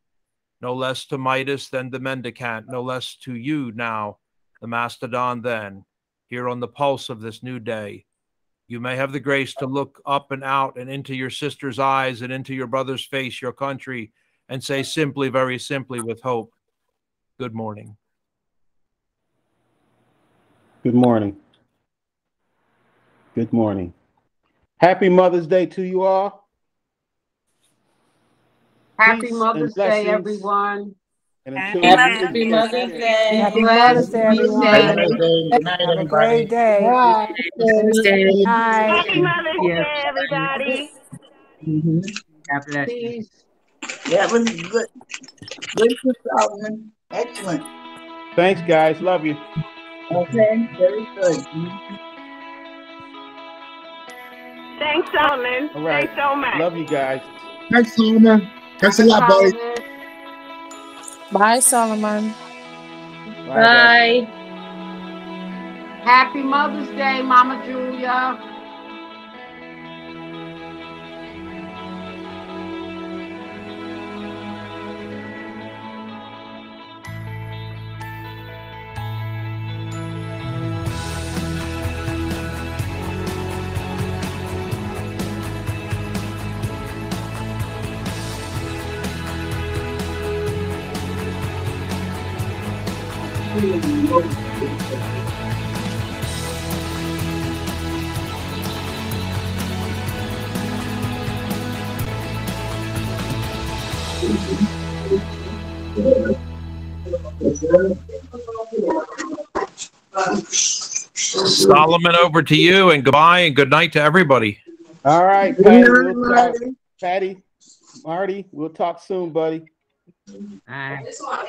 no less to Midas than the mendicant, no less to you now, the mastodon then, here on the pulse of this new day. You may have the grace to look up and out and into your sister's eyes and into your brother's face, your country, and say simply, very simply with hope, good morning. Good morning. Good morning. Happy Mother's Day to you all. Happy Peace Mother's and Day, blessings. everyone. And Happy until Mother's Day. Happy Be Mother's blessed. Day, Be everyone. safe. Good night, have a great day. Bye. Night. Happy Mother's Day, everybody. God bless you. Peace. That was good. Good for Solomon. Excellent. Thanks, guys. Love you. Okay, very good. Thanks, Solomon. All right. Thanks so much. Love you guys. Thanks, Solomon. Thanks a lot, buddy. Bye, Solomon. Bye, guys. Happy Mother's Day, Mama Julia. Solomon, over to you, and goodbye and good night to everybody. All right, Patty. We'll talk. Patty, Marty, we'll talk soon, buddy. Bye. This one,